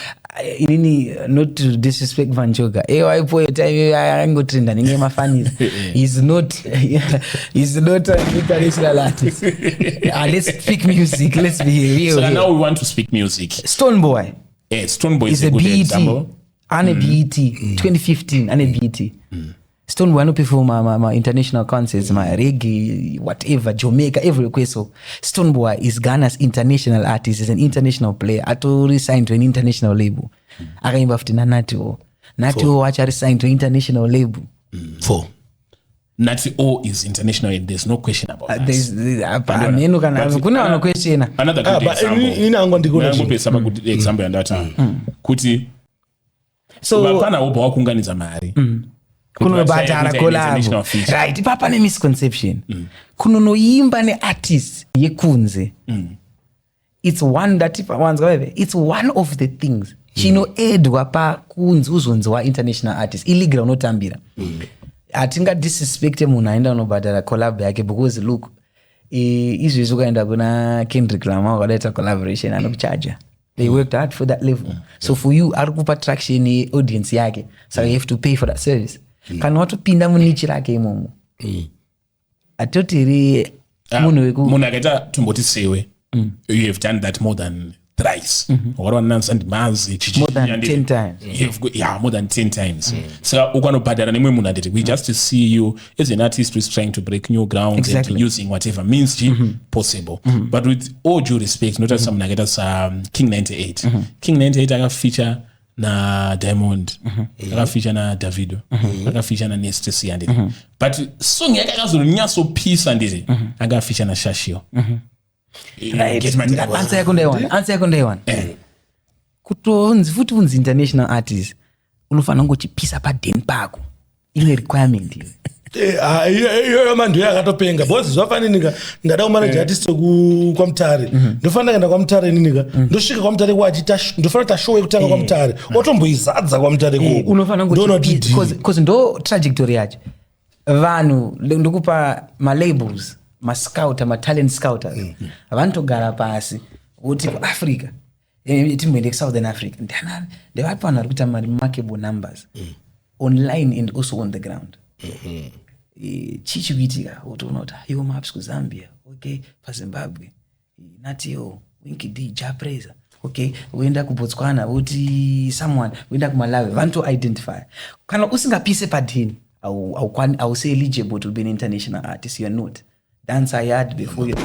not to disrespect Vanchoga. Waipo time angotrenda ninge mafanis. He's not an international artist. Let's speak music. Let's be real.
So now we want to speak music.
Stoneboy.
Stoneboy is
a
good
BET.
example.
And a BET. 2015. And a BET. Stoneboy no perform my international concerts, my reggae, whatever, Jamaica, every request. So Stoneboy is Ghana's international artist, is an international player. Ato signed to an international label. Akaimba after Nutty O. Nutty O actually signed to an international label.
4.
Nutty O is international, and there's no question about that.
Kuna no question.
Another good example. Good example and that. Kuti.
So
vapana opa wakunganiza mari.
Kunobhadhara collab. Right, papa ne misconception. Kunonoimba ne artist yekunze. It's one that it's one of the things. Chino edwa pa kunzi uzonziwa international artist. Illegal unotambira. Atinga disrespect munhu aenda unobhadhara collab yake because look, izvezvi ukaenda kuna Kendrick Lamar wakadaita collaboration anokucharger. They worked hard for that level. So for you, arikupa traction ye audience yake. So you have to pay for that service. Kana watopinda munichi rake imomo. Atotiri
munhu akaita tumboti sewe. You have done that more than thrice. More than
10 times.
More than 10 times. So ukanobhadhara nemwe munhu anditi, we just see you as an artist who is trying to break new ground and using whatever means possible. But with all due respect, not as someone akaita King 98. King 98 akafeature na Diamond, akafeature na Davido, akafeature na Nestle anditi. But song yake akazonyaso peace anditi, akafeature na Shashio.
Right. Answer yako ndaiwana. Kutonzi futhi unzi international artist unofana ngochipisa pa den pako. Ine requirement iyo.
Iyo manje yakatopenga. Boss zvafanini ndada kumanager artist kwa Mtare. Ndofana kuenda kwa Mtare ninika. Ndosvika kwa Mtare kwachita ndofana ta show yekutanga kwa Mtare. Otomboizadza kwa Mtare ko.
Unofana ngochipisa because ndo trajectory yacho. Vanhu ndokupa ma labels. Ma-scouter, ma-talent scouter. Vanotogara pasi kuti kuAfrica timboende kuSouthern Africa ndevapa vanhu vari kuita remarkable numbers online and also on the ground. Chichikuitika utoona kuti iwo maps kuZambia, okay, paZimbabwe Nutty O, FreemanHKD, Japreza, okay, uenda kuBotswana uti someone, uenda kuMalawi, vantu identify. Kana usingapise padini au say eligible to be an international artist, you are not. Dance I had before you.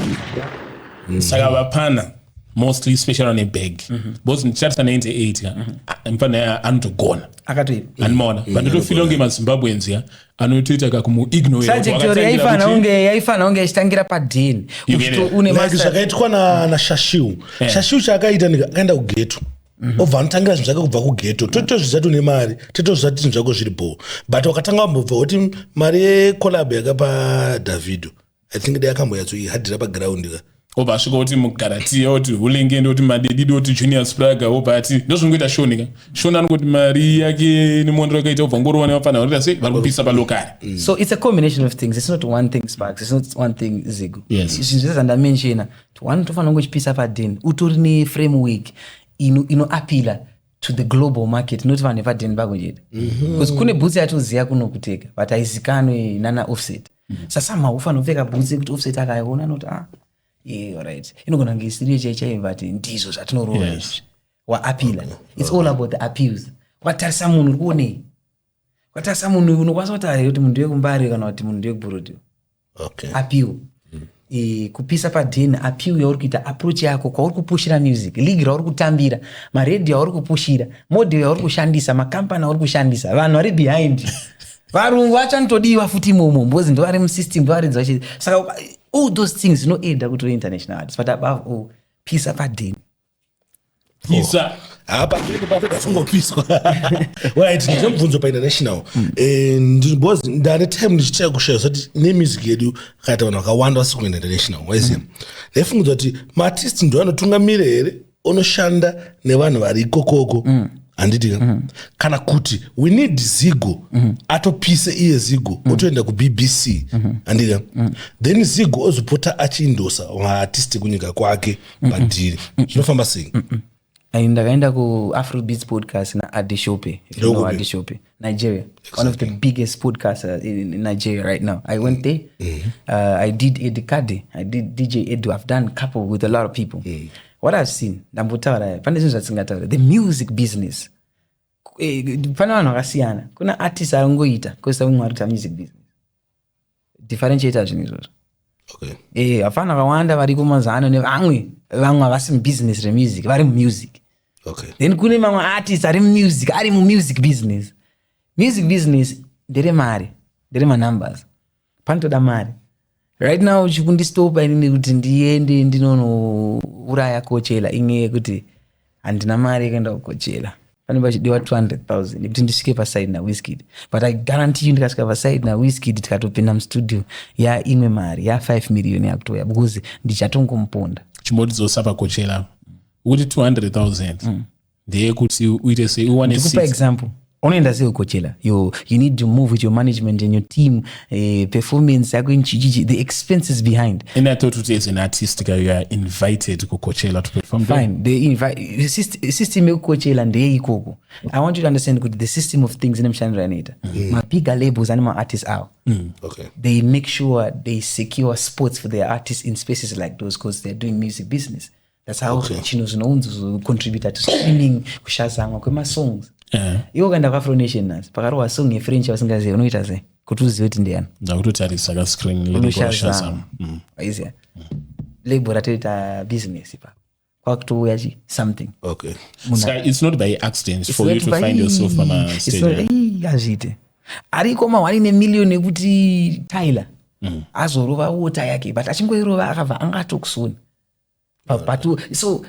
Saka vapana mostly special on a bag. Both in chapter 98 mpana anotogona.
Akatoipa.
Anmona. But ndo feel onge maZimbabweans ya anotoita kakumu ignore.
Trajectory yaifana unge istangira padini.
Une master zvakaitwa na Shashiu. Shashiu chakaita akaenda kugeto. Ovantangira zvinhu zvake kubva kugeto. Totozvizatu nemari, totozvizatu zvinhu zvako zviripo. But wakatanga wambobva kuti mari yecollab yakapa Davido. I think they come to hadira pa ground ka.
Obasvika kuti mugarati yoti hulenge ndoti madedi doti Junior Spraga obati ndozvingoita shonika. Shona ngoti mari yake ni mondro kaita ubva ngorwana vapana vari sei vari kupisa pa local.
So it's a combination of things. It's not one thing Sparks. It's not one thing Zigo.
Yes.
It's just andamenshina. One tofana ngochipisa pa den. Utori ni framework ino appeal to the global market, not vanhu padeni pako chete. Because kune boots yatoziya kunokuteka but aizikanwe nana Offset. Sasama ufana upfeka boots kuti Offset akaiona noti alright, inogona kunge isiri cheche but ndizo zvatinorola izvi wa appeal. It's all about the appeals. Watarisa munhu urikuone, watarisa munhu unokwanisa kutaura kuti munhu ndewekumbari kana kuti munhu ndewekuburudi.
Okay.
Appeal. Kupisa padeni appeal yauri kuita, approach yako kwauri kupushira music, league rauri kutambira, maradio yauri kupushira, model yauri kushandisa, makampani yauri kushandisa, vanhu vari behind. Varungu vachanotodiwa futi imomo mbozi ndo vari musystem ndo vari dzvachi. Saka all those things zvinoeda kuti international artists, but above all pisa padeni.
Pisa
apa fungopiswa. Right, ndimubvunzo pa international. Ndibozi ndane time ndichitya kushaya kuti ne music yedu kaita vanhu vakawanda vasikuenda international. Waziya. Ndafunga kuti ma-artist ndo anotungamira here onoshanda nevanhu vari ikokoko. Anditi kana kuti we need Zigo atopise iye Zigo otoenda ku BBC andika then Zigo ozopota achindosa ma-artist kunyika kwake padiri. Zvinofamba sei?
ndakaenda ku Afrobeats podcast na Adeshope. You know Adeshope, Nigeria. Exactly. One of the biggest podcasters in Nigeria right now. I went there. I did ADVERTISE. I did DJ Edu. I've done couple with a lot of people. What I've seen, the music business. Kuna artists arongoita kosa umwarita music business. Differentiator zvinizvozvo.
Okay.
Afana kawanda vari kumazano nevamwe vasi business remusic vari music.
Okay.
Then kune mamwe artists ari music ari music business. Music business ndere mari, ndere numbers. Panotoda mari. Right now chikundistopa inini kuti ndiende ndinonouraya Coachella inge kuti handina mari yekuenda kuCoachella. Pane pachidiwa 200,000 kuti ndisvike paside naWizkid. But I guarantee you ndikasvika paside naWizkid tikatopinda mustudio imwe mari 5 million yakutoya because ndichatongomponda.
Chimodizosa paCoachella kuti 200,000 ndeye kuti uite sei uwane
seat. For example, unoenda sei kuCoachella, you need to move with your management and your team, performance yako inchichichi, the expenses behind.
And I thought as an artist you are invited to Coachella to perform.
Fine, they invite system ya Coachella ndeye ikoko. I want you to understand the system of things in mshanraneta. My bigger labels and my artists out.
Okay.
They make sure they secure spots for their artists in spaces like those because they're doing music business. That's how chinos unonzo contribute to streaming kushazanga kwema songs. Iwo kaenda kwa Afro Nation nazi pakarowa song ye French wasingaziva unoita sei kuti uzive kuti ndiyani
ndakutotarisa ka screen
Shazam. Aizia label ratoita business ipa kwakutouya chi something.
Okay.
So it's not by accident for you to find yourself on a stage.
Azvite ariko ma1 million ekuti Tyler azorova water yake but achingoirova akabva angatokusoni. But so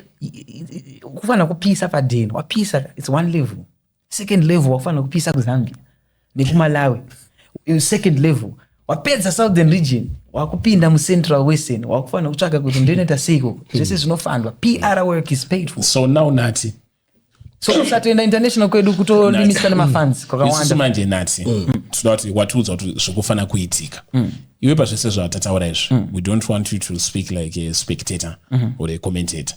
kufana kupisa padeni wapisa it's one level. Second level wafana kupisa kuZambia nekuMalawi. Second level wapedza southern region wakupinda mu central western wakufana kutsvaka kuti ndinoita seiko zvese zvinofandwa. PR work is paid for.
So now Nutty,
so usatoenda international kwedu kutolimisa nemafans
kwakawanda manje Nutty tinoti watuudza kuti zvokufana kuitika iwe pazvese zvatataura izvi. We don't want you to speak like a spectator or a commentator.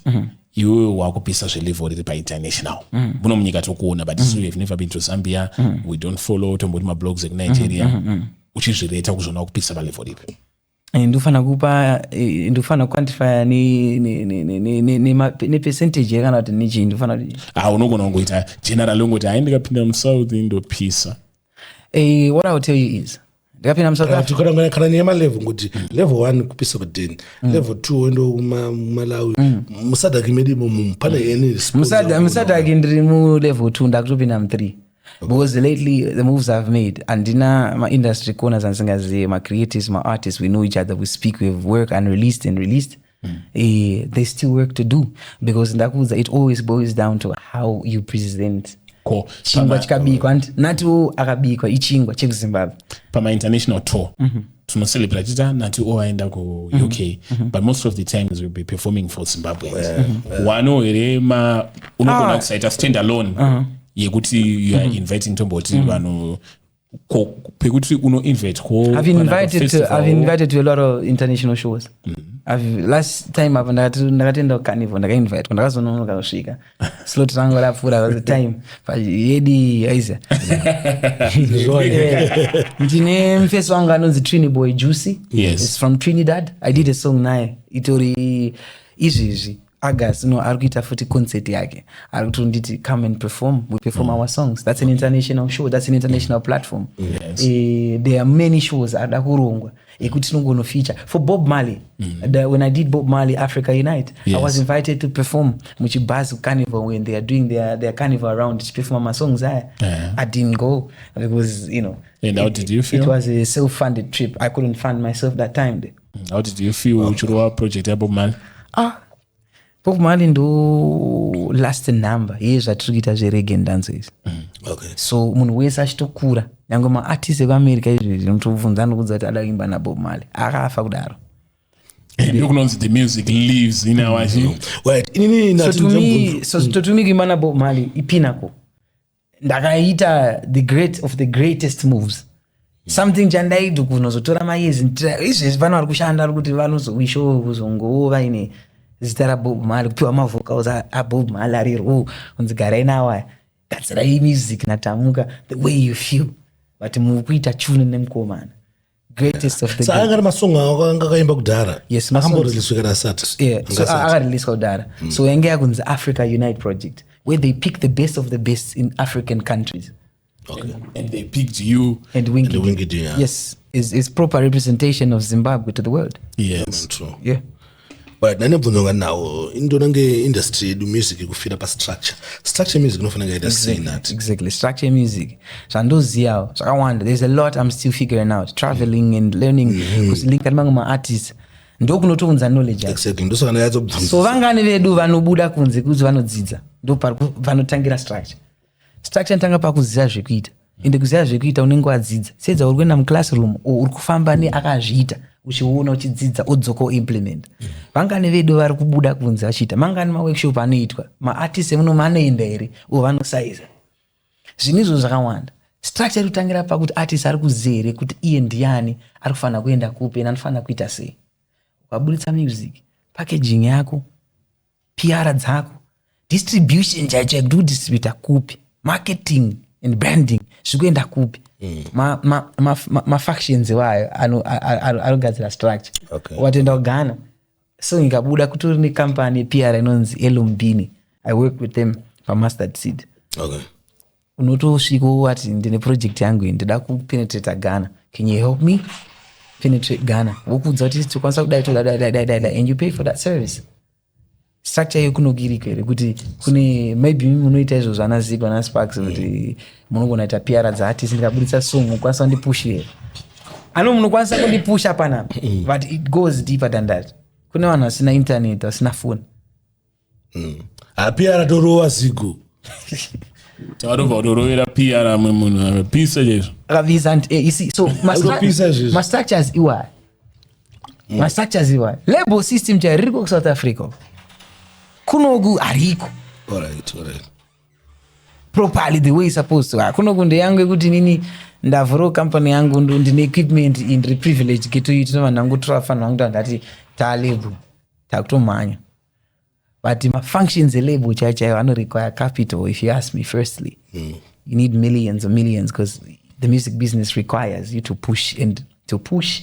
Iwe wakupisa zvelevel riri painternational. Muno munyika tokuona but we have never been to Zambia. We don't follow tombori mablogs ekuNigeria. Uchizvireta kuzvona kupisa palevel ripi. Ndofana quantify ni percentage kana kuti nichi ndofana unogona kungoita general ngoti ndikapinda muSouth ndopisa.
What I will tell you is ndikapinda muSouth Africa
kana nyema level ngoti level 1 kupisa kudeni, level 2 endo kuMalawi, musadaki medimo mumpana ene
musadaki ndiri mu level 2 ndakutopinda mu3. Because lately the moves I've made and my industry corners and singers, my creatives, my artists, we know each other, we speak, we've worked and released. There's still work to do because it always boils down to how you present. Chingwa chikabikwa and Nutty O akabikwa ichingwa chekuZimbabwe
pama international tour. To celebrate Nutty O aenda ku UK, but most of the times we'll be performing for Zimbabwe. Wano erema unogona kusaita stand alone. Yekuti you are inviting tomboti vanhu pekuti invite
I've invited to a lot of international shows. Last time ndakatenda kuCarnival ndakainvite ndakazononoka kusvika slot rangu rapfuura was the time payedi aiza ndine mufesi wangu anonzi Trini Boy Juicy. It's from Trinidad. I did a song naye itori izvizvi August ari kuita futi concert yake ari kutonditi come and perform. We perform our songs. That's an international show. That's an international platform. There are many shows ada kurongwa ekuti tinongono feature for Bob Marley. When I did Bob Marley Africa Unite, I was invited to perform muchibhazi Carnival when they are doing their carnival around to perform my songs. I didn't go because
And how did you feel?
It was a self-funded trip. I couldn't fund myself that time.
How did you feel uchirowa project ya Bob Marley?
Bob Marley ndo last number zvatiri kuita zvereggae dance izvi. So munhu wese achitokura nyangwe maartist ekuAmerica izvi unotobvunza nokudza kuti ada kuimba naBob Marley akafa kudaro.
Ndokunonzi the music lives in our
so to me kuimba naBob Marley ipinnacle. Ndakaita the greatest moves. Something chandaita kunozotora mayezi izvi vanhu vari kushanda ari kuti vanozowishow kuzongovo vaine zita raBob Marley kupiwa mavocals aBob Marley ariro unzi garai nawa gadzirai music natamuka the way you feel but mukuita tune nemukomana greatest of the
so anga masong anga kaimba kudhara
yes
makambo release kana sati
yeah so anga release kudhara so enge yakunzi Africa Unite project where they pick the best of the best in African countries.
Okay. And they picked you
and Winky.
Yeah.
Yes, is proper representation of Zimbabwe to the world.
Yes,
true.
Yeah.
But nanebvunzonga nawo into nange industry yedu music kufira pa structure music inofana ngaita saying that
exactly structure music zvandoziyawo zvakawanda. There's a lot I'm still figuring out, traveling and learning kusilinka nemamwe artists ndokunotounza knowledge
exactly ndosaka ndayadzobvunza
so vangani vedu vanobuda kunze kuti vanodzidza ndo vanotangira structure ntanga pakuziva zvekuita ende kuziva zvekuita unenge wadzidza sedza uri kuenda muclassroom uri kufamba neakazviita uchiona uchidzidza odzoka implement. Vangani vedu vari kubuda kunze vachiita mangani maworkshop anoitwa maartist emuno anoenda here vanosaiza zvinhu izvo zvakawanda. Structure iri kutangira pakuti artist ari kuziva here kuti iye ndiani ari kufanira kuenda kupi ende anofanira kuita sei. Ukabuditsa music packaging yako PR dzako distribution chaicho yekuti udistributa kupi marketing and branding zvikuenda kupi ma-factions wayo anogadzira structure.
Okay.
Watoenda kuGhana so ikabuda kutori necompany yePR inonzi Elumbini. I work with them paMustard Seed.
Okay.
Unotosvika wati ndine project yangu ndida kupenetrate Ghana, can you help me penetrate Ghana? Wokudza kuti tikwanisa kudai and you pay for that service. Structure yokunogirika here kuti kune maybe munoita izvo zvanazikwa naSparks kuti munogona kuita PR dzaartist ndikabuditsa song mukwanisa kundipush here. Ano munokwanisa kundipusha panapa but it goes deeper than that. Kune vanhu vasina internet vasina phone.
PR torowa zigo
tavarobva kutorovera PR amwe munhu amepisa chaizvo
akavisa you see so mastructures iwayo mastructures iwayo label system chayo ririko kuSouth Africa kunoku hariko
alright
properly the way it's supposed to. Kunoku ndeyangu yekuti nini ndavhura company yangu ndine equipment indiri privilege ketoiti vanhu vangotofanira kuti ndati talabel takutomhanya but ma-functions elabel chaiyo anorequire capital. If you ask me, firstly you need millions because the music business requires you to push, and to push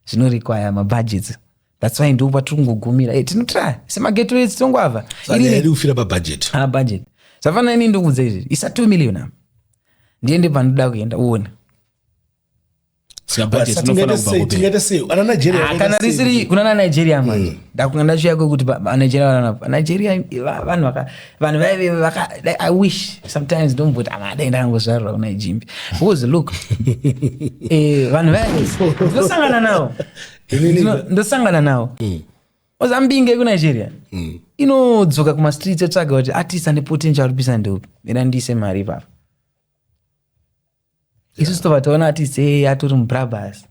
zvino require mabudgets. That's why ndo patungogumira tinotry semagetways tongwava
ili ufira pabudget
budget safana ini ndokudza izvi isa 2 million apa ndiende pandoda kuenda uone
tingete sei ana Nigeria
kana risiri kuna Nigeria manje ndakunganda chiya kuti Nigeria vanhu vaka I wish sometimes don't put amadaenda angozvarira kuna Jimbi because look vanhu ndosangana nawo Mozambique ku Nigeria inodzoka kuma streets etsvaga kuti artist ane potential kupisa ndopi ina ndise mari papa isusu tobataona artist atori mubrabas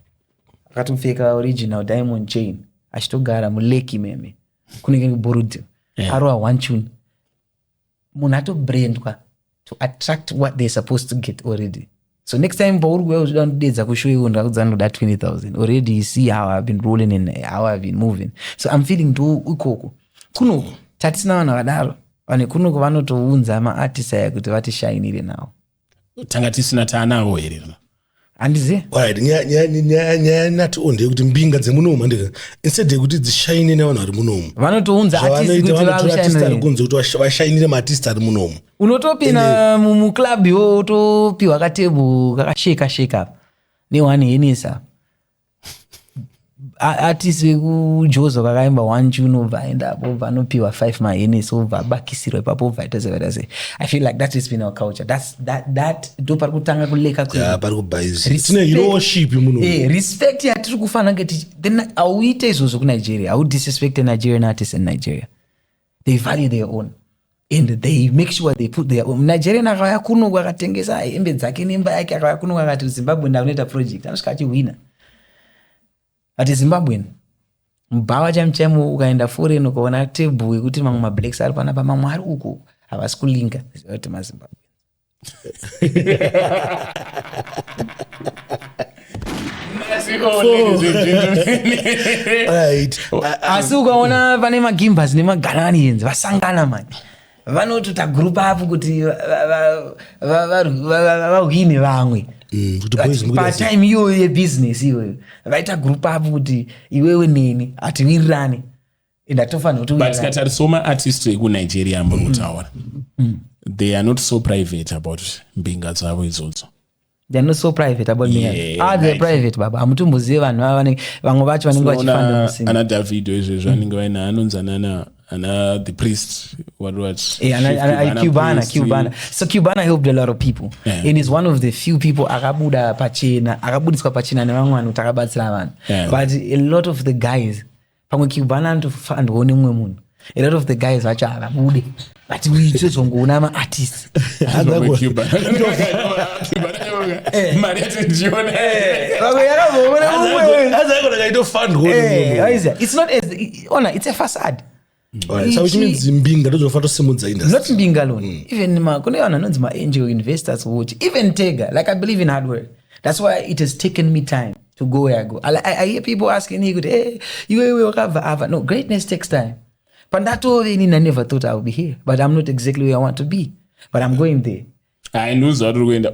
akatopfeka original diamond chain achitogara muleki meme kunenge kuBoruto arova one tune munhu atobrandwa to attract what they're supposed to get already. So next time pauri kuya uchida kudedza kushow iwo ndakudza ndoda 20,000 already. You see how I've been rolling and how I've been moving. So I'm feeling do ikoko kuno tatisina vanhu vadaro vane kuno vanotounza maartist aya kuti vatishainire nawo
tanga tisina taanawo here
handizivi
right nyaya nati onde kuti mbinga dzemunomu ndika instead yekuti dzishaine nevanhu vari munomu
vanotounza artist kuti
vakushainire kunze kuti vashainire maartist ari munomu.
Unotopina muclub yo topiwa katebhu kakasheka ne1 henisa artist vekujozo kakaimba 1 tune obvaenda apo vanopiwa 5 mahenisi obva bakisirwa ipapo obvaita sevadase. I feel like that has been our culture. That ndo pari kutanga kuleka
pari kubhayizi tine heroship muno
respect yatiri kufanira ngeti then auite izvozvo kuNigeria. Au disrespect the Nigerian artists in Nigeria. They value their own and they make sure they put their own. Nigerian akauya kuno akatengesa hembe dzake nemba yake akauya kuno akati Zimbabwe ndakunoita project anosvika achiwina. Ati Zimbabwe mubhawa chamuchamu ukaenda foreign ukaona tebhu yekuti mamwe mablacks ari panapa mamwe ari uku havasi kulinga kuti maZimbabwe.
Right.
asi ukaona pane magimbers nemagananians vasangana mani vanotota group up kuti vahwine vamwe patime iyoyo yebusiness iyoyo vaita group up kuti iwewe neni hatiwirirane ndatofanira
but tikatarisoma maartist ekunigeria ambongotaura they are not so private about mbinga dzavo idzodzo.
They are not so private about me. They're private baba. Amutumbuzie vanhu vamwe vacho vanenge vachifanda musinga.
Ana David izvezvo anenge vaina anonzana ana the priest what
Cubana. So Cubana helped a lot of people. And is one of the few people akabudiswa pachena nevamwe vanhu takabatsira vanhu. But a lot of the guys pamwe Cubana andone mumwe munhu. A lot of the guys vacho havabude. But we just ngoona ma-artists. It's not as it's a facade.
So which means mbinga ndozofanira kusimudza industry.
Not mbinga alone. Even kune vanhu anonzi ma-angel investors which even Tega, like I believe in hard work. That's why it has taken me time to go where I go. I hear people asking me, hey, you have no, greatness takes time. Pandato I never thought I would be here, but I'm not exactly where I want to be, but I'm going there.
I know that we're going
to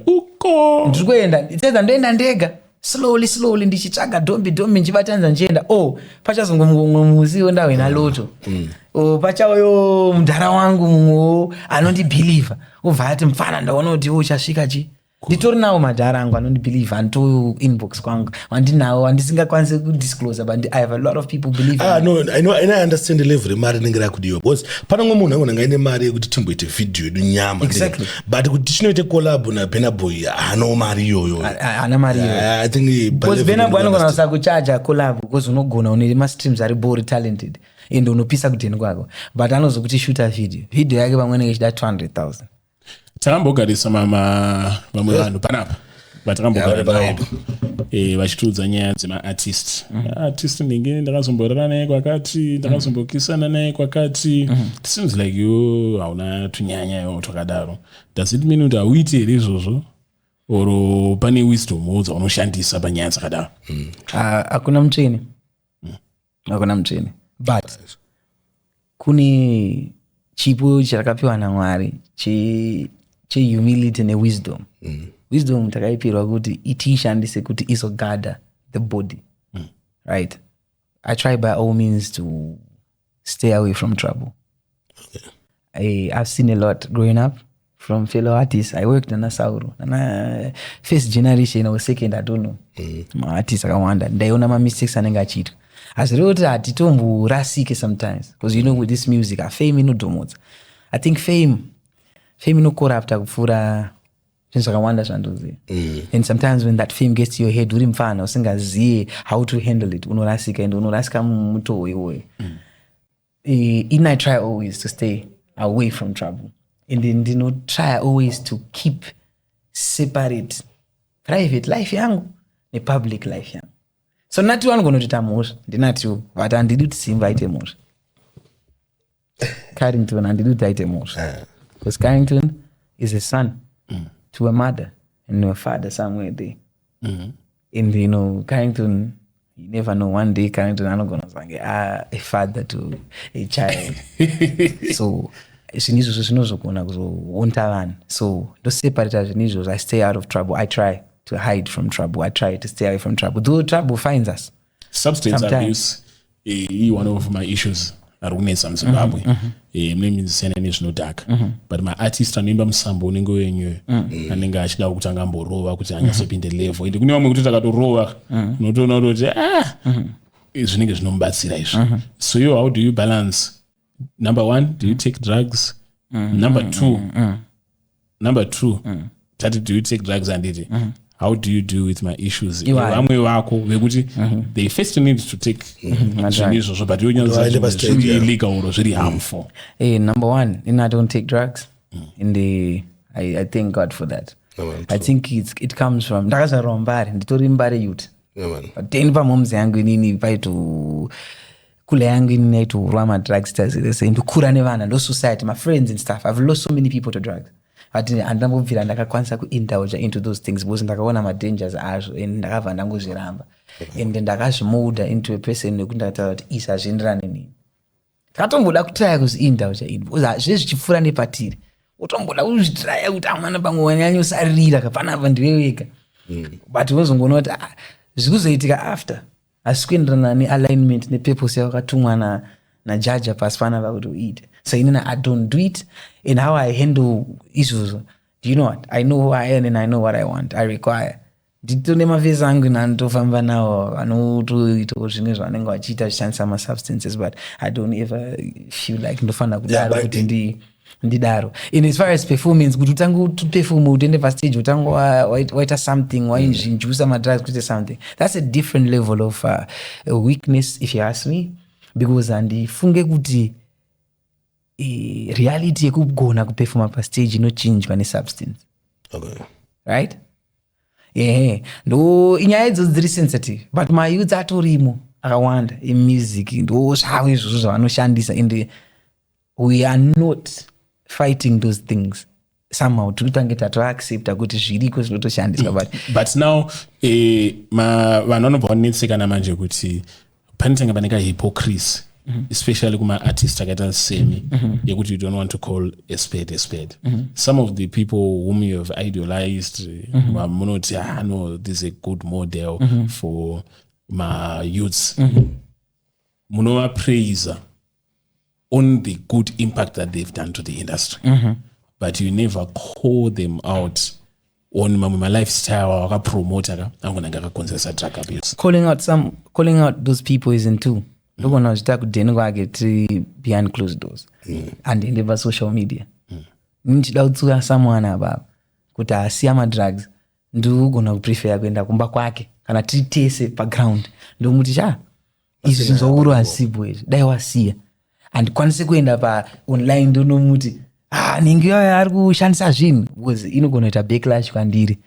it says ndoenda ndega slowly ndichitsvaga dombi nchibatanza nchienda pachazongomumuziwo ndawe naloto pachauyo mudhara wangu mumwewo anondibhilivha ubva ati mfana ndaona kuti uchasvika chi nditori nawo madhara angu anondibhilivha anto inbox kwangu wandinawo handisingakwanisi kudisclose but I have a lot of people believe
no I understand the level mari inenge rakudiwa because pana mwe munhu angona ngaine mari yekuti timboite video yedu nyama
exactly
but kuti tinoite collab na Burna Boy hano mari yoyo
ana mari yoyo
I think
because Burna Boy anogona kusakucharge collab because unogona une ma streams ari bori talented ende unopisa kudheni kwako but anozokuti shoota video yake pamwe inenge ichida 200,000.
Takambogarisa vamwe vanhu panapa vatakambogara navo vachitiudza nyaya dzemaartist artist ndinge ndakazomborara naye kwakati ndakazombokisana naye kwakati. It seems like you hauna tunyanyayo twakadaro. Does it mean kuti hauiti here izvozvo or pane wisdom dzaunoshandisa panyaya dzakadaro?
Hakuna mucheni but kune chipo chakapiwa naMwari humility newisdom. Wisdom takaipirwa kuti itiishandise kuti izogada the body. Right? I try by all means to stay away from trouble. I've seen a lot growing up from fellow artists. I worked in Nasauru and first generation or second, I don't know. My artists akawanda ndaiona ma mistakes anenge achiitwa aziroti hatitomborasike sometimes because you know with this music fame inodomodza. I think fame inocorrupta kupfuura zvinhu zvakawanda zvandoziva. And sometimes when that fame gets to your head uri mfana usingazive how to handle it unorasika and unorasika mumutoo iwoyo. I try always to stay away from trouble and then try always to keep separate private life yangu nepublic life yangu. So nati vanogonotoita mhosva ndinatiwo but handidi kuti Simba aite mhosva. Carrington handidi kuti aite mhosva because Carrington is a son to a mother and a father somewhere there. And Carrington, you never know, one day Carrington anogona zange a father to a child. So sinizvozvozvinozogona kuzoonta vanhu. So ndoseparata zvinizvozvo. I stay out of trouble. I try to hide from trouble. I try to stay away from trouble. Though trouble finds us.
Substance abuse is one of my issues. Arunesa mZimbabwe. Mnemisiyana nezvinodhaka. But my artist anoimba musambo unenge wenyu anenge achida kuti angamborova kuti anyasopinde level. Ende kune vamwe kuti takatorova unotoona kuti zvinenge zvinomubatsira izvo. So how do you balance? Number one, do you take drugs? Number two, do you take drugs and it? How do you deal with my issues? Vamwe vako vekuti they first need to take zvinizvozvo but zviri illegal or zviri harmful.
Number one, I don't take drugs. I thank God for that. I think it comes from ndakazvarwa Mbare, nditori Mbare youth. But then pamomzi yangu inini paitu kule yangu inini aitorwa madrugsters ndokura nevana ndo society, my friends and stuff. I've lost so many people to drugs. But andambobvira ndakakwanisa kuindulge into those things because ndakaona madangers azvo and ndakabva ndangozviramba. and then ndakazvimolda into a person wekuti ndakataura kuti isa zvienderane nini. Takatomboda kutraya kuziinda uchaini because zvezvichipfuura nepatiri utomboda kuzvitraya kuti amwana pamwe wanyanyosaririra kapanapa ndiwe wega but unozongoona kuti zvikuzoitika after asi kuenderana nealignment nepurpose yawakatumwa najaja pasi panapa kuti uite. So inini I don't do it, and how I handle issues, do you know what? I know who I am and I know what I want, I require. Nditone mavhezi angu nanotofamba nawo anotoitawo zvimwe zvanenge vachiita zvichishandisa masubstances, but I don't ever feel like ndofanira kudaro kuti ndidaro. And as far as performance, kuti utange uperform utende pastage utange waita something wainjusa madrugs kuite something, that's a different level of weakness if you ask me, because andifunge kuti reality yekugona kuperforma pastage inochinjwa nesubstance.
Okay.
Right? Yeah, ndo inyaya idzodzo dziri sensitive, but mayouth atorimo akawanda emusic ndo zvavo izvozvo zvanoshandisa, and we are not fighting those things somehow. Tikutange tatoaccepta kuti zviriko zvinotoshandiswa,
but now vanhu vanobva vanetsekana manje kuti panetanga paneka hypocrites, especially kuma-artist akaita semi yekuti you don't want to call a spade a spade. Some of the people whom you have idealized munoti no, this is a good model for my youths, munovapraise on the good impact that they've done to the industry, but you never call them out on my lifestyle wakapromota angonanga akakonzeresa drug abuse.
Calling out those people isn't too. Look on us talk to behind closed doors and in the social media. Nchida utsuya someone ababa kuti asiya ma drugs ndugona kuprefer kuenda kumba kwake kana titese pa ground ndo muti izvi zvinzouro asipo izvi dai wasiya and kwanise kuenda pa online ndo nomuti ningi yoyo ari kushandisa zvinhu because inogona kuita backlash kwandiri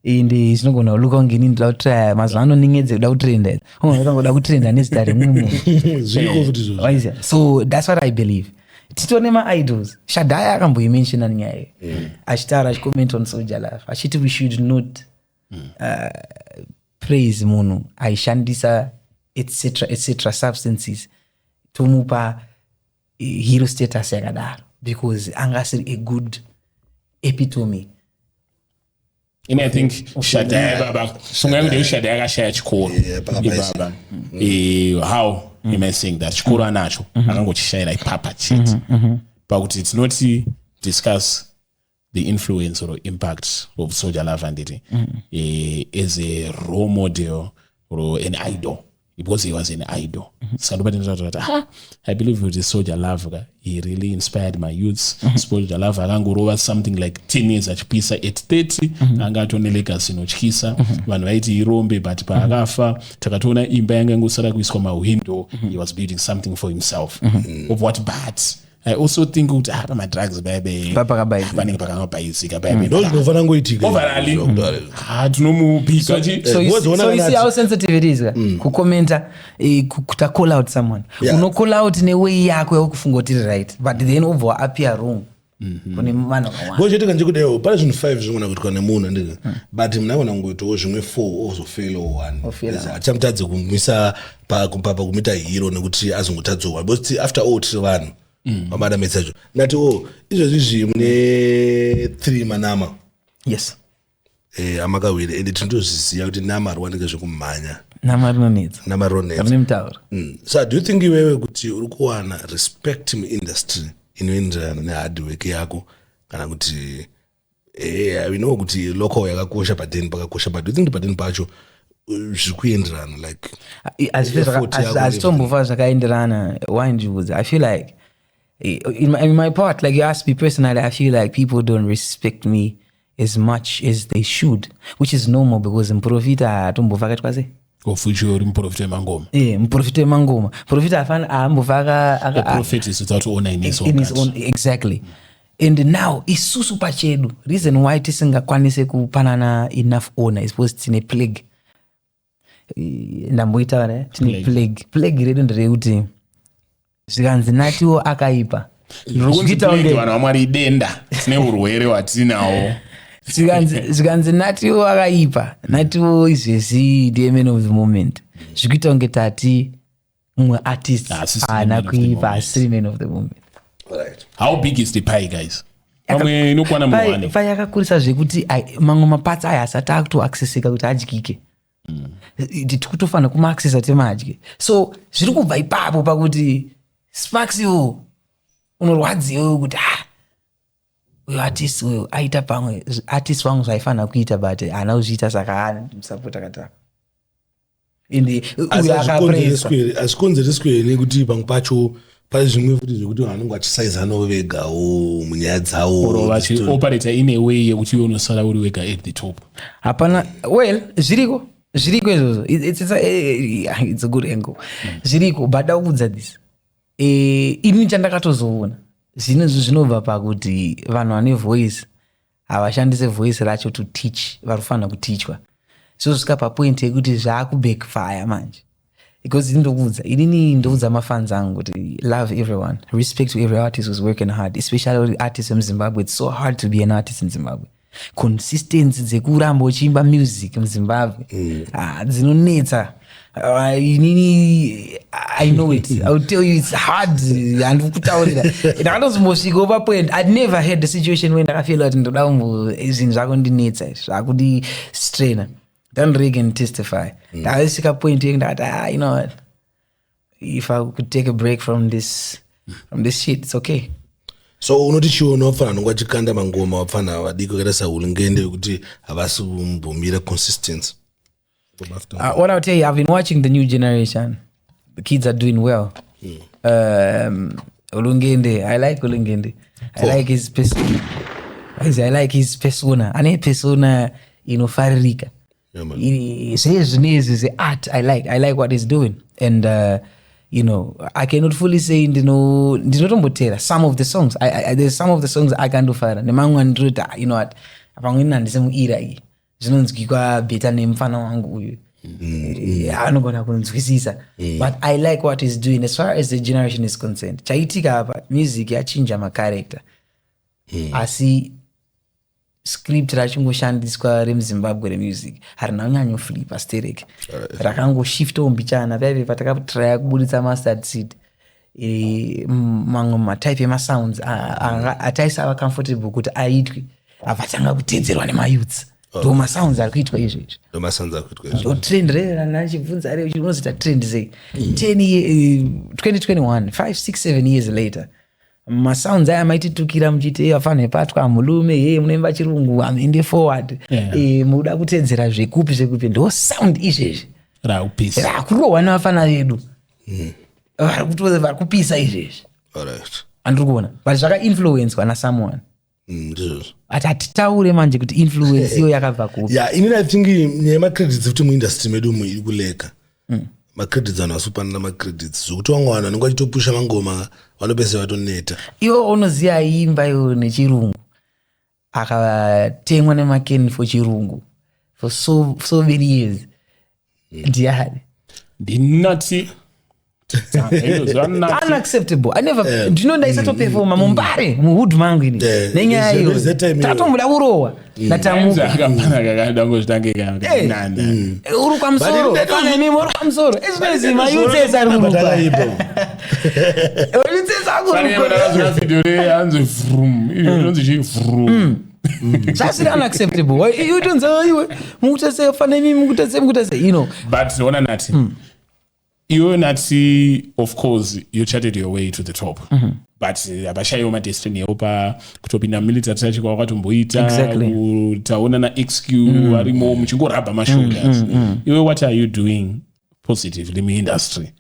ende zvinogona luka ungeni ndoda kutraya mazuva ano ningedze kuda kutrenda unoda kutrenda nezita remunhu. So that's what I believe. Titone ma-idols Shadaya akamboimensiona nyaya achitaura achicomment on Soldier Life achiti we should not praise munhu aishandisa etc substances tomupa hero status yakadaro because angasiri a good epitome.
And I think Shadaya baba songa kuti Shadaya akashaya chikoro ibaba how am I saying that chikoro anacho akangochishaira ipapa chete pakuti it's not discuss the influence or impact of Soldier Love and it as a role model or an idol, because he was an idol. I believe with the Soldier Love he really inspired my youths. Soldier Love akangorova something like 10 years achipisa at 30 angatone legacy nochisa vanhu vaiti irombe but paakafa takatoona imba yanga ngosara kuiswa mawindo. He was building something for himself of what, but I also think ukuthi my drugs baby vanenge pakangabhaizika baby
ndozvinofana ngoitika
overally tinomupika
so you see how sensitive it is kukomenta kuta call out someone uno call out neway yako yokufunga kuti right but then obva appear wrong kune vanhu vakawanda
ngochitika nje kuti pane zvinhu 5 zvingona kuitwa nemunhu andika but mnaona ngoitowo zvimwe 4 ozofail 1 achamutadze kumisa kumita hero nekuti azongotadzowa because after all tiri vanhu mamada message nati izvozvi zvimwe 3 manama
yes
amakawira ende tinotozviziva kuti nama riwanike zvekumhanya
nama rinonetsa
rinonetsa so do you think iwewe kuti uri kuwana respect muindustry inoenderana nehard work yako kana kuti we know kuti local yakakosha padeni pakakosha but do you think padeni pacho zviri kuenderana like
azvitombova zvakaenderana waindiudza I feel like in my part, like you asked me personally, I feel like people don't respect me as much as they should, which is normal because mprofita tombovaka kwase
ofuchori mprofita mangoma
mprofita mangoma profita afana ambovaka
the prophet is without honor in his own
exactly. And now isusu pachedu reason why tisingakwanise kupanana enough honor is because tine plague ndamboitaura tine plague redu nderekuti zvikanzi Nutty O akaipa
vanhu vamwari denda tine urwere hwatinawo
zvikanzi Nutty O akaipa, Nutty O izvesi ndiye man of the moment. Zvikuita kunge tati mumwe artist haana kuipa asiri man of the moment.
Right.
How big is the pie, guys? Pamwe inokwana muwane.
Pie yakakurisa zvekuti mamwe mapatsi aya asati akutoaccesseka kuti adyike. Tikutofana kuma-accessa temadye. So zviri kubva ipapo pakuti Sparks-yo unorwadziwa kuti uyo artist uyo aita pamwe artist wangu zvaifana kuita but haana kuzviita saka haana ndimusapota kataka. Ende uyo akapresa.
Asikonzereswe nekuti pamwe pacho pane zvimwe futi zvekuti vanenge vachisaizanawo vegawo munyaya dzawo
oro vachioperata in a way yekuti iwe unosara uri wega at the top.
Hapana, well zviriko izvozvo. It's a good angle. Zviriko but dakuudza this. Ini chandakatozoona zvinobva pakuti vanhu vane voice havashandise voice racho to teach varufana kutichwa. So svika papoint yekuti zvaakubackfire manje. Because inini ndoudza mafans angu kuti love everyone, respect to every artist who's working hard, especially artists in Zimbabwe. It's so hard to be an artist in Zimbabwe. Consistency dzekuramba uchiimba music muZimbabwe dzinonetsa. Inini I know it. I will tell you it's hard. And kutaurira ndakatozosvika pa point I'd never had the situation when ndakafeel kuti ndoda zvinhu zvakundinetsa zvakuti strainer. Then Reagan testify. Ndakasvika point yekundakati you know what, if I could take a break from this shit, it's okay.
So unoti chiona wafana nonga chikanda mangoma wafana wadiko kada saulungende kuti havasi kumbomira consistency.
What I'll tell you, I've been watching the new generation. The kids are doing well. Ulungende, I like Ulungende. I like his persona. I like his persona. Ane persona inofaririka. Says art. I like what he's doing. And I cannot fully say ndinotombotera some of the songs. There's some of the songs I can do fara. Nemangwa ndruta, you know what? Apangwina ndisemuira iyi. Zvinonzwikwa beta nemfana wangu uyu. Anogona kunzwisisa. But I like what he's doing as far as the generation is concerned. Chaitika hapa music yachinja macharacter. Asi script rachingoshandiswa remuZimbabwe remusic harina kunyanya flipa stereke rakangoshifta umbichana paipe patakatraya kubuditsa mustard seed mamwe matype emasounds ataisava comfortable kuti aitwe avatanga kutedzerwa nemayouths ndo masounds ari kuitwa izvezvi ndo trend ranachibvunza ari unozita trend sei 2021 5 6 7 years later masounds aya maititukira muchiti afane patwa mulume munoimba chirungu amende forward muda kutedzera zvekupi ndo sound izvezvi rakurohwa nevafana vedu vari kupisa izvezvi andiri kuona but zvakainfluencwa nasomeone ati hatitaure manje kuti influence iyo yakabva kupi.
Inini I think nyaya yemacredits kuti muindustry medu umu iri kuleka. Macredits vanhu vasupana namacredits zvokuti vamwe vanhu vanenge vachitopusha mangoma vanopesa vatoneta.
Iwo unoziva imba iyo nechirungu akatemwa nemakeni for chirungu for so many years. Ndiani?
Nutty
unacceptable. I never ndaisatoperforma mumbare muhood mangu ini nenyaya iyo tatomboda kurohwa natamuka uri kwamusoro kana mimi uri kwamusoro ezvinonzi mayutsesa ari kurupa mayutsesa akurupa
video reanzi vrum inonzi chi vrum
zvasiri unacceptable. You don't say iwe mukutase fane mimi mukutase
but ona Nutty you Nutty, of course you chatted your way to the top. But abashayo madestiny yopa kutopinda military church kwa wakatomboita utaona na XQ arimo muchingoraba mashoulders. What are you doing positively mu industry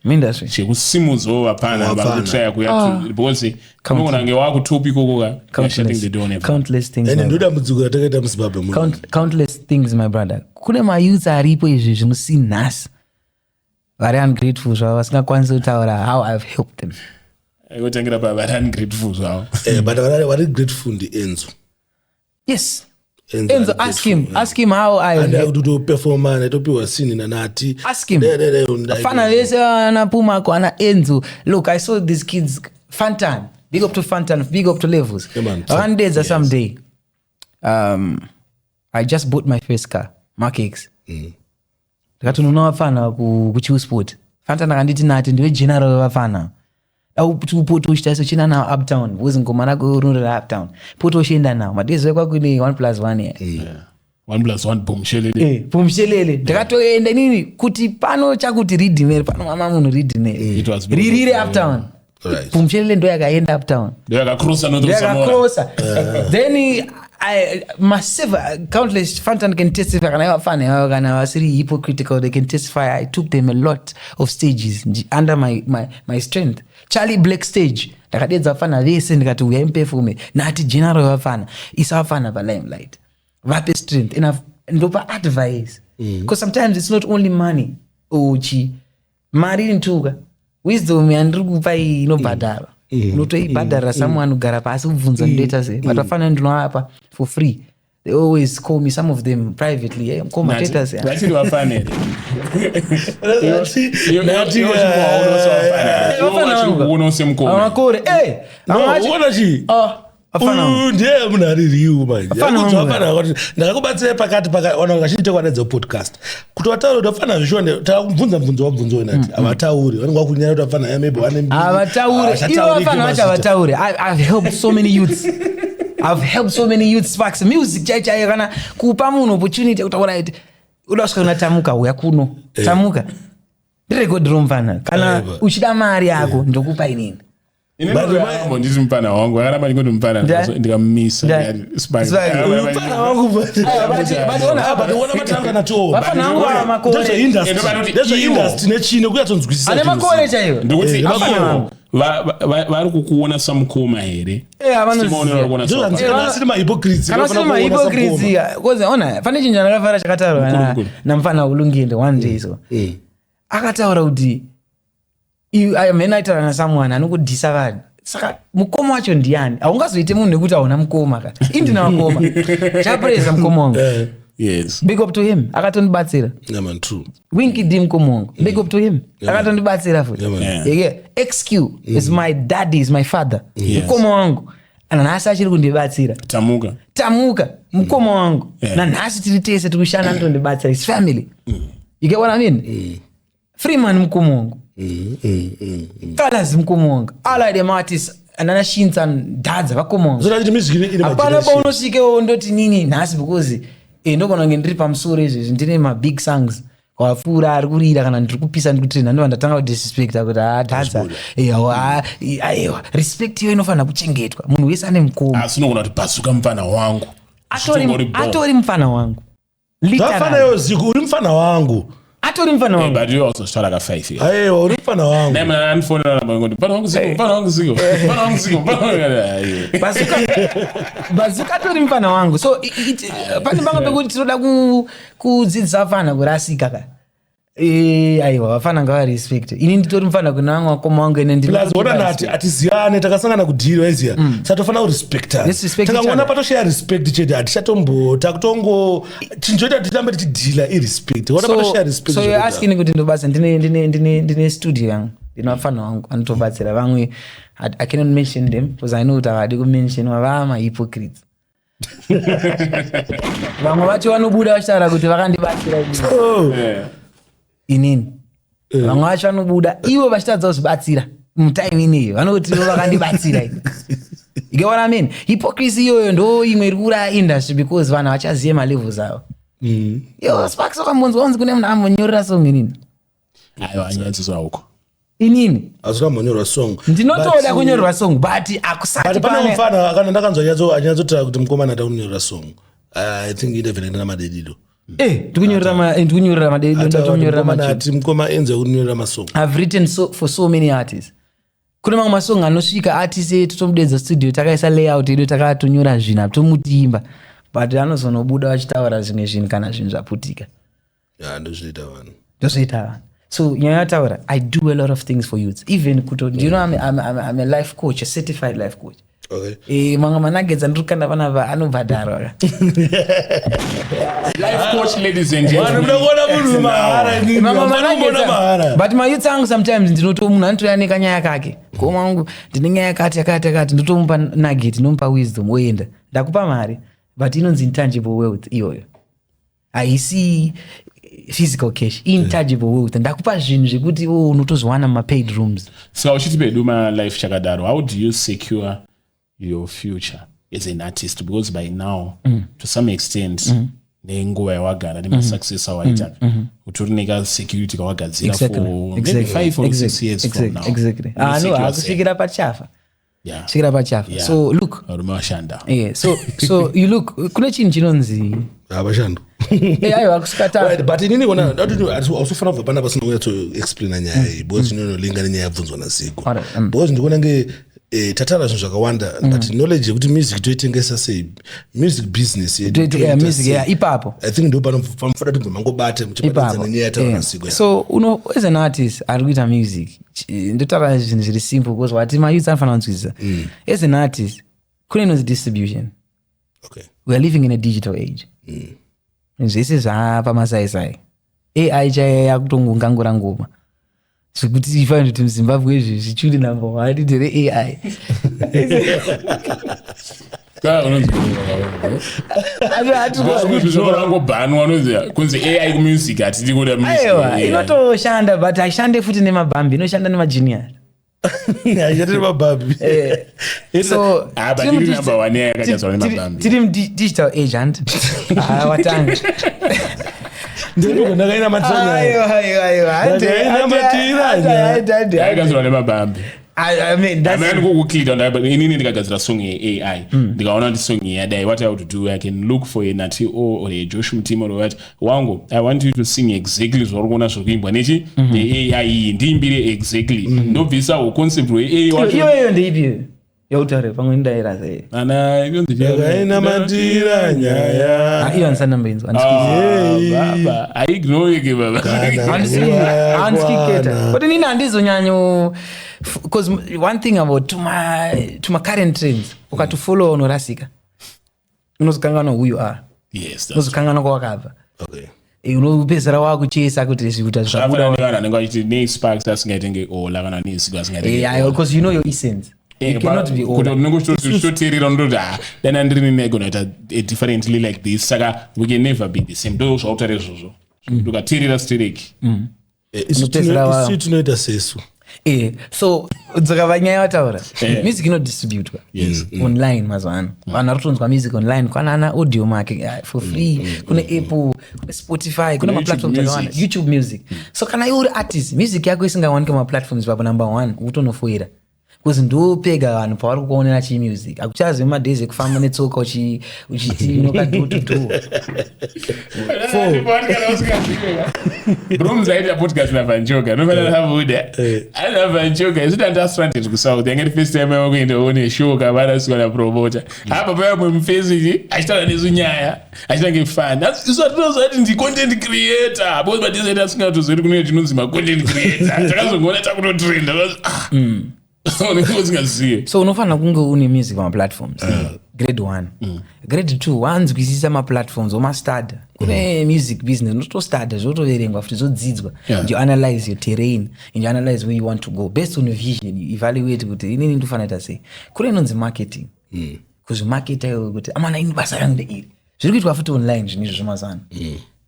chekusimudzo vapana vakutry kuyatu because kanonge wakutopi koko shutting the door never
countless things
and ndoda mudzuka takaita muZimbabwe
countless things my brother. Kune mayouths aripo izvi zvimusinhasi vari ungrateful zvavo vasingakwanisi kutaura how I've helped them.
Yotangira vari ungrateful zvavo
but vari grateful ndiEnzo.
Yes, Enzo, ask him how I
to perform and to be seen in Nutty.
Ask him. Fana vese anapuma kwa na Enzo. Look, I saw these kids Fantan. Big up to Fantan, big up to Levels. One day someday. I just bought my first car, Mark X. Ndakati unofana kuchiusport. Fanta ndakanditi nati ndiwe general wafana. Au poto uchitaso china na uptown. Wozi ngoma nako urunira uptown. Poto ushenda na. Madezi kwa kuni 1+1
yeah. 1+1 pomshelele.
Pomshelele. Ndakatoenda nini kuti pano chakuti reading pano mama munhu reading.
It was
riri uptown. Right. Pomshelele ndo yakaenda uptown.
Ndo yakacrossa no
yakacrossa. Then massive countless Fantan can testify kana funny kana wasiri hypocritical they can testify I took them a lot of stages under my strength. Charlie Black stage ndakadedza fana vese ndikati uya imperforme nati general wafana isafana pa limelight vape strength enough ndopa advice because sometimes it's not only money ochi mari ntuka wisdom yandikupa inobhadara unotoibhadhara someone ugara pasi ubvunza ndoita sei but wafana ndinoapa for free. They always call me, some of them privately. Hey, commentators.
That's it. Wafane.
ndiye munaririwo ndakakubatsira pakati vakachite kwanedza podcast kuti wataura kuti wafana zvishonde takubvunza mubvunzo wabvunzo wenati havatauri vanonga kunyanya kuti wafana maybe
havatauri ivo vafana vacho havatauri. I've helped so many youths. I've helped so many youth sparks music chaichayo kana kupa munhu opportunity kutaura kuti udasvika unatamuka uya kuno tamuka ndirecord romfana kana uchida mari yako ndokupa inini
Mambo ndisi mpana wangu akaramba ndingoti mpana ndikamisa
mpana wangu but ona matanga nato
vafana wangu va makore
there's industry nechino kuyatonzwisisa
ane makore chaiyo
ndikuti vari kukuona samukoma here
simonera mahypocrites
because ona pane chinhu ndakafara chakataurwa namfana ulunginde one day so akataura kuti mhena aitaura nasomeone anokudhisa vanhu saka mukoma wacho ndiani haungazoite munhu nekuti hauna mukoma ka indina wakoma chapreza mukoma wangu.
Yes.
Big up to him. Akatondibatsira.
Yeah man, true.
Winky dim komongo. Big up to him. Akatondibatsira futhi.
Yeah.
XQ is my daddy, is my father. Mukoma wangu. Ana nasi achiri kundibatsira. Tamuka. Mukoma wangu. Na nasi tiri tese tukushana ndibatsira. His family. You get what I mean? Freeman mukoma wangu. Kalas mukoma wangu. All of them artists anana shinza dadza vakoma wangu.
Zona kuti music ine
apana paunosvike ndoti nini nasi because ndobona ndiri pamusoro izvi ndine ma big songs kwafura ari kurira kana ndiri kupisa ndikutrena ndo ndatanga kudisrespect kuti dadza aiwa respect iyo inofanira kuchengetwa munhu wese ane mukoma
asi unogona kuti basuka mufana wangu
atori mufana wangu
ndafana yoziko uri mufana wangu
atori mufana wangu
but you also start like a 5 years
aiwa uri mufana wangu
nema anfona namba ngoti pana wangu ziko
bazuka tori mufana wangu so pane pamwe pekuti tinoda kudzidzisa vafana kurasika ka aiwa vafana ngava respect ini nditori mufana kuna vamwe vakoma wangu ene
ndinoona nati atiziyane takasangana kudhira iziya satofana kurespektana takangona patoshaya respect chete hatichatombota kutongo chinjoita tirambe tichidhila irespect ona patoshaya respect
so you're asking kuti ndobasa ndine studio yangu ndina vafana vangu anotobatsira vamwe I cannot mention them because I know that I didn't mention vama hypocrites vamwe vacho vanobuda vachitaura kuti vakandibatsira inini vamwe vacho vanobuda ivo vachitadza kuzibatsira mutime ineyo vanoti vakandibatsira you get what I mean? Hypocrisy iyoyo ndo imwe iri kuuraya industry because vanhu vachazive malevels avo yo sparks wakambonzwa kunzi kune munhu ambonyorera song inini
aiwa anyadziswa uko
inini
azvika monyorwa song
ndinotoda kunyorwa song but akusati
pana mufana kana ndakanzwa anyadzotara kuti mukomana atakunyorera song I think idevhenenda madedido
ndikunyorera madedido
mukoma enze kunyorera masong.
I've written for so many artists. Kuna mamwe masong anosvika artists etu tomudedza studio takaisa layout edu takatonyora zvinhu tomutimba but anozonobuda vachitaura zvimwe zvinhu kana zvinhu zvaputika
ndozvinoita vanhu
so nyaya yataura I do a lot of things for youth even kuto do you know I'm a life coach, a certified life coach.
Okay.
Manga managedza ndikanda vana anobhadharwa
life coach ladies and gentlemen
but my youth angu sometimes ndinoto munhu anotoya nekanyaya kake koma wangu ndine nyaya yakati ndotomupa nugget nomupa wisdom oenda ndakupa mari but inonzi intangible wealth iyoyo haisi physical cash, intangible wealth. Ndakupa zvinhu zvekuti unotozowana mumapaid rooms.
So uchitipedu life chakadaro, how do you secure your future as an artist? Because by now to some extent nenguva yawagara nemasuccess awaita utori nekasecurity kawagadzira for maybe 5 or 6 years from now.
Exactly. No, akusvikira pachafa. Yeah. Chikira pachafa. Yeah. So look. Yeah. So you look. Kune chinhu chinonzi.
Abashando.
Ayo akusikata.
Right, but inini kona ausofana kubva pana pasina kuya to explain nyaya iyi because nyaya yabvunzwa nasiko. Because ndikona nge tatara zvinhu zvakawanda but knowledge yekuti music toitengesa sei music business
music ipapo
I think ndo panofanira kuti mangobate muchibatana nenyaya yataura nasiko.
So as an artist ari kuita music ndotaura zvinhu zviri simple because what my youth anofanira kunzwisisa. As an artist kune inonzi distribution.
Okay.
We are living in a digital age. Zvese zvapamasaisai AI chaiya yakutongongangura ngoma zvekuti ifanira kuti muZimbabwe izvi zvichuri number 1 ndere AI.
kunzi AI music hatidi kuda music
inotoshanda but haishande futi nemabhambi, inoshanda nemagenius. So tiri digital agent watanga
ndakaina
matanya inini ndikagadzira song yeAI ndikaona kuti song yadai, what I would do, I can look for a Nutty O or a Joshua team or what wangu, I want you to sing exactly zvauri kuona zvokuimbwa nechi AI ndiimbire exactly ndobvisa concept weAI wacho
iyoyo ndeipi yautaure pamwe ndaira sei
ana
yakaina matira nyaya
iyo ansanambenzwa
baba aignore baba
anskiketa but nini andizonyanyo because one thing about to my current trends ukatufollow unorasika unozokanganwa who you are.
Yes,
unozokanganwa kwawakabva.
Okay.
Unopedzera wakuchesa kuti zvikuta
zvabuda vanenge vachiti nesparks asingaitenge ola kana nesiku asingaitenge.
Yeah, because you know your essence. You cannot be ola.
Kutoterera ndoti then andiri negona ita differently like this saka we can never be the same. Ndo zvautare izvozvo. Tukaterera stereki.
Isi tunoita sesu.
So dzakavanyaya wataura music inodistributwa online mazuano vanhu varutonzwa music online kwana audio market for free kune Apple kune Spotify kune maplatforms akawanda YouTube music. So kana iwe uri artist music yako isingawanikwe maplatforms papo number 1 utonofoira because ndopega vanhu pavari kuonera chi music akuchazi madays ekufamba netsoka uchiti nokadutudu
bromzaita podcast na vanjoga nofanira havuda ana vanjoga isita understand kusouth yangeti first time yakuenda one show kabana sikana promoter hapa paya mumfezi achitana nezunyaya achitanga ngefan isatozo ati ndi content creator because badizeta singatozeri kune chinonzi ma content creator takazongona takutotrenda
so unofanira kunge une music on platforms grade 1 grade 2 wanzwisisa maplatforms omastad kune music business unotostad zvotoverengwa futi zvodzidzwa and you analyze your terrain and you analyze where you want to go based on your vision. You evaluate kuti inini ndofana ita sei. Kune inonzi marketing because market ayo kuti amana ini basa rangu ndeiri zviri kuitwa futi online zvinizvo zvamazana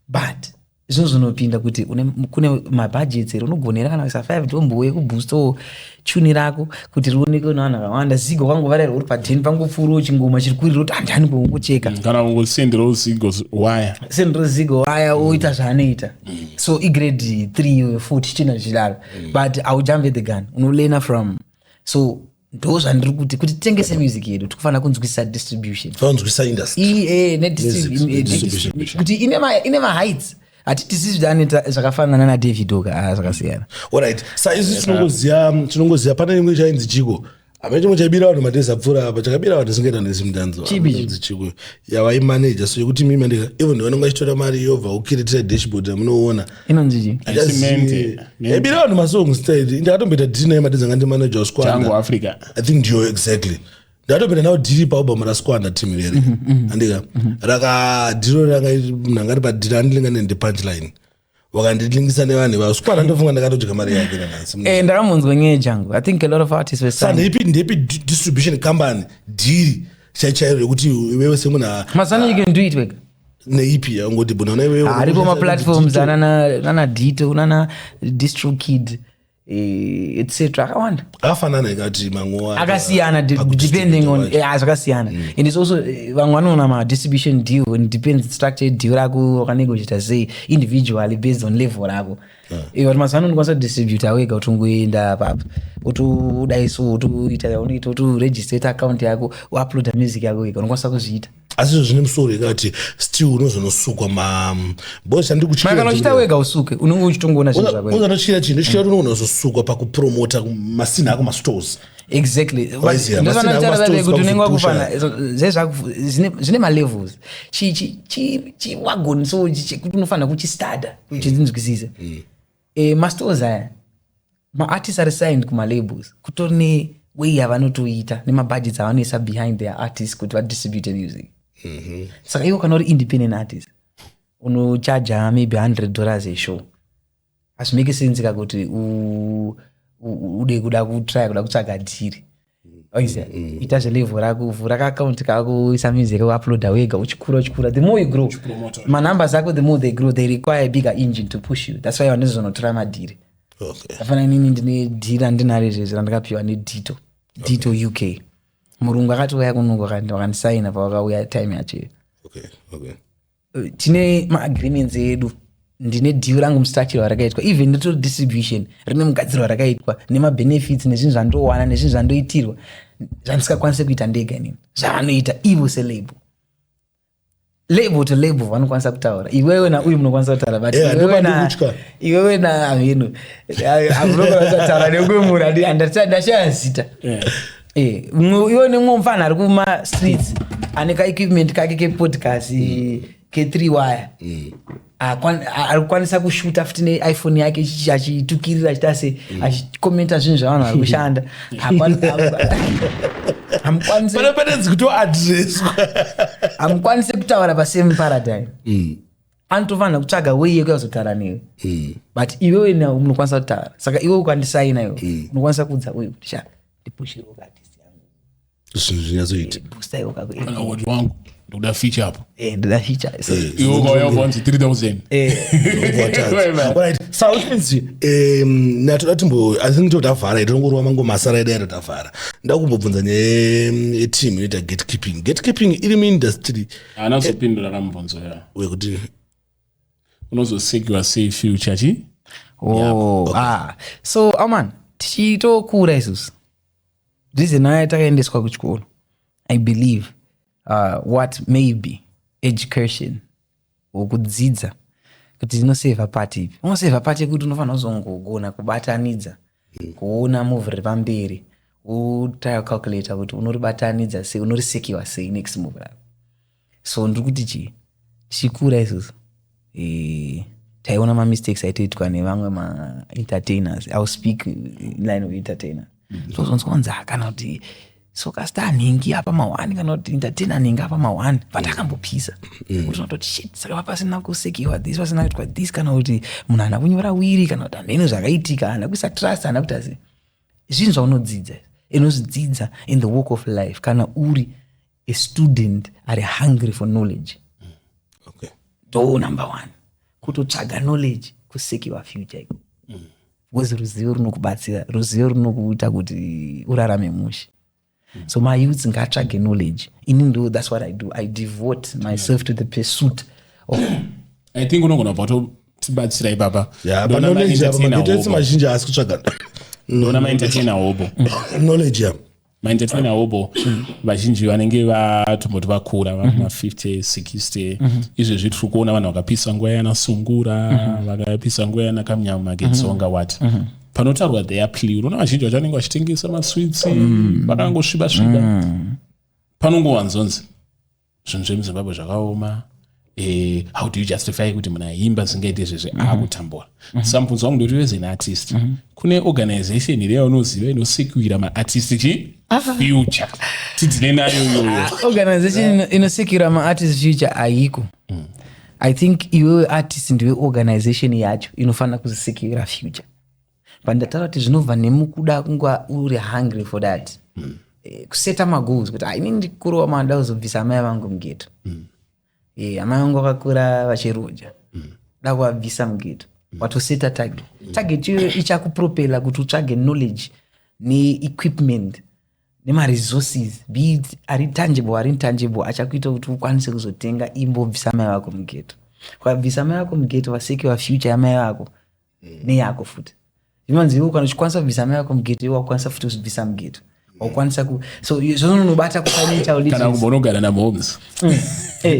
but izvo zvinopinda kuti kune mabudgets ero unogonera kana kuisa 5 tombowe kuboosto tune rako kuti rioneke navanhu vakawanda. Zigo kwangovarera uri pa10 pangopfuuro chingoma chiri kurira kuti andani kungocheka
kana kungosendera zigo wire
sendera zigo wire oita zvaanoita. So igrade 3 or 4 tichina zvidaro but aujump the gun unolena from. So ndo zvandiri kuti titengese music yedu tikufanira kunzwisisa distribution
fanzwisisa industry
distribution kuti ine ma heights atitisi zvidanita zvakafanana naDavidoka zvakasiyana.
Alright, saizvi tinongoziya pane imwe chainzi chiko amechimwe chaibira vanhu madezi apfuura apa chakabira vanhu singaita nesimdanzo chiko yavaimanager so yekuti mimi ndika even vanonga chitora mari yobva ukiritira dashboard amunoona
inonziji
yaibira vanhu masong style ndakatomboita dina yemadezi anga ndi manager wasquad
Africa
I think ndio exactly ndatopinda nawo dhiri paubva rasquanda team rere andika rakadhiro rangangari padhiri andilingane ndepunchline wakandilingisa nevanhu vasquanda ndofunga ndakatodyika mari yake nanasi
ndakamunzwa nyaya jangu. I think a lot of artists were saying
ndepi distribution company dhiri chaichairo yekuti wewe semuna
mazano you can do it wega
neipi angoti bona wewe
aripo maplatforms nana Dito nana DistroKid etc akawanda
akafanana ikati mamwe
akasiyana depending on zvakasiyana and it's also vamwe vanoona ma-distribution deal and depends structure deal rako wakanegotiata sei individually based on level rako but mazano unokwanisa distributa wega kuti ungoenda papa utudaiso unoita uturegistrate account yako uuploada music yako wega unokwanisa kuzviita
asi zvine musoro ikati still unozonosukwa bosandi
kuchikana uchita wega usuke unenge uchitongoona zvinhu zvako
unozonochira chinhu chikati unozosukwa pakupromota masina ako mastores
exactly ndozvanotaura kuti unenge wakufana zvine malevels chiwagon so kuti unofanira kuchistada uchidzinzwisisa mastores aya maartists ari signed kumalabels kutori neway yavanotoita nemabudgets avanoisa behind their artists kuti vadistribute music saka iwo kana uri independent artist unochaja maybe $100 a show hazvimeke sense kakuti ude kuda kutsvaga dhiri oiziva ita zvelevel rako vhura kaakaunti kako isa music uuploada wega uchikura the more you grow manumbers ako the more they grow they require a bigger engine to push you that's why vanozonotora madhiri afana inini ndine dhiri andinare zvezvo randakapiwa neDito UK murungu akatouya kunungu wakandisaina pawakauya time yacho tine maagreements edu ndine deal rangu mustructure rakaitwa even neto distribution rine mugadziro rakaitwa nemabenefits nezvinhu zvandowana nezvinhu zvandoitirwa zvandisingakwanise kuita ndega inini zvavanoita ivo selabel to label vanokwanisa kutaura iwewe nauyu munokwanisa kutaura but iwewe naaminu amunokwanisa nekumura ndashaya zita iwe nemwe mufana ari kumastreets ane kaequipment kake kepodcast ke3 wire ari kukwanisa kushuta futi neiphone yake achitukirira achita se achikomenta zvinhu zvavanhu vari kushanda hamukwanise kutaura pasame paradigm anotofanira kutsvaga wei yekuyazotaura newe but iwewe nao munokwanisa kutaura saka iwe ukandisaina iwe unokwanisa kuudza uyu kuti sha ndipushire ukatisi yangu
zvinhu zvinyazoita
booster iwo kako
wodi wangu ndokuda feature hapo
ndoda feature
iwo kauya kubvanzi 3000
right so which means natoda timbo I think totavhara itongorwa mango masara edu yatotavhara ndakumbobvunza neteam inoita gatekeeping iri muindustry
anazopindura kamubvunzo ya
wekuti
unozosecure sei future chi
so aman tichitokura isusu reason aya takaendeswa kuchikoro I believe what may be education wokudzidza kuti zinoseva pati ipi unoseva pati yekuti unofanira kuzongogona kubatanidza kuona muvhu riri pamberi utacalculata kuti unoribatanidza sei unorisekiwa sei next move rako so ndiri kuti tichikura isusu taiona mamistakes aitoitwa nevamwe maentertainers I'll speak in line of entertainer tozonzwanza kana kuti soka star nhingi apa ma1 kana kuti entertainer nhingi apa ma1 but akambopisa kuti unototi shit saka pasina kusekiwa this pasina kuitwa this kana kuti munhu ana kunyora wiri kana kuti amene zvakaitika ana kuisa trust ana kuti asi zvinhu zvaunodzidza inozvidzidza in the walk of life kana uri a student are hungry for knowledge number 1 kutotsvaga knowledge kusekiwa future iko because ruzivo runokubatsira ruzivo runokuita kuti urarame mushe so my youths ngatsvage knowledge inini that's what I do I devote myself to the pursuit of
I think unogona patotibatsira ipapa
mazhinji asi kutsvaga
ndona maentertainer hobo
knowledge
maentertainer hobo vazhinji vanenge vatomboti vakura vama50 60 izvezvi tiri kuona vanhu vakapisa nguva yanasungura vakapisa nguva yanakamnyamagetsi wanga wati panotarwa their plea unoona vazhinji vacho vanenge vachitengesa maswitsi vakangosviba panongowanzonzi zvinhu zvemuzimbabwe zvakaoma how do you justify kuti munhu aimba zingaite zvezve akutambura samubvunzo wangu ndoti as an artist kune organization iri yaunoziva inosekurira maartist future tidzine nayo iyoyo
organization inosekurira maartist future ayiko I think iwewe artist ndiwe organization yacho inofanira kuzisekurira future but ndataura kuti zvinobva nemukuda kunga uri hungry for that kuseta magoals kuti inini ndikurowa manda kuzobvisa amai vangu mugeto. Amai vangu vakakura vachiroja. Da kuvabvisa mugeto. Watoseta target. Target iyo ichakupropela kuti utsvage knowledge ne-equipment nema-resources, be it ari tangible ari intangible, achakuita kuti ukwanise kuzotenga imbobvisa amai vako mugeto. Ukabvisa amai vako mugeto wasecure future yamai vako neyako futi. Zvinonzi iwe kana uchikwanisa kubvisa amai vako mugeto iwe wakwanisa futi kuzobvisa mugeto. Wakwanisa so zvinonobata kufinancial literacy.
Kana kumbonogara namoms.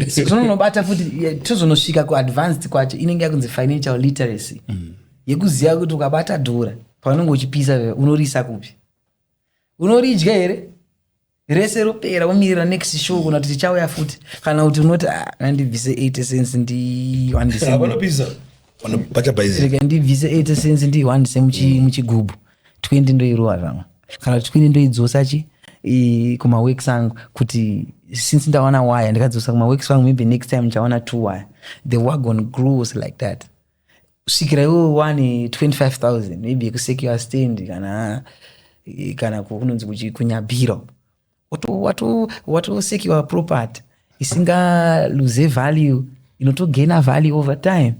Zvinonobata futi tozonosvika kuadvanced kwacho inenge yakunzi financial literacy. Yekuziva kuti ukabata dhora paunenge uchipisa unorisa kupi. Unoridya here rese ropera womirira next show kuna kuti tichauya futi kana kuti unoti ndibvise 80 cents ndi 1 December
vanopisa vanopacha baizi
ndibvise 80 cents ndi 1 December muchigubhu 20 ndoirowa zvamwe kana 20 ndoidzosa kuma works angu kuti since ndawana wire ndikadzosa kuma works angu maybe next time chawana 2 wire. The wagon grows like that. Usikira iwe one 25,000 maybe kusecure stand kana kunonzi kunyabhira secure property isinga lose value inotogaina value over time.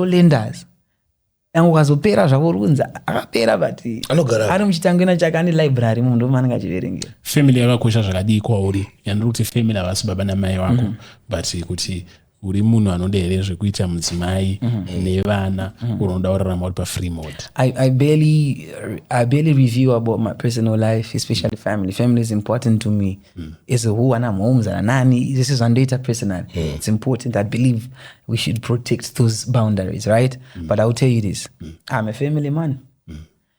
Lenders yangu ukazopera zvakurunza akapera but ari muchitangwena chake ane library munhu ndomanenge achiverengera.
Family yakakosha zvakadii kwauri? Yandiri kuti family havasi baba namai vako but kuti uri munhu anode here zvekuita mudzimai nevana unoda kurarama uri pa-free mode.
I barely review about my personal life, especially family. Family is important to me. As a who and I'm homes and nani, this is undated personal. It's important. I believe we should protect those boundaries, right? But I'll tell you this. I'm a family man.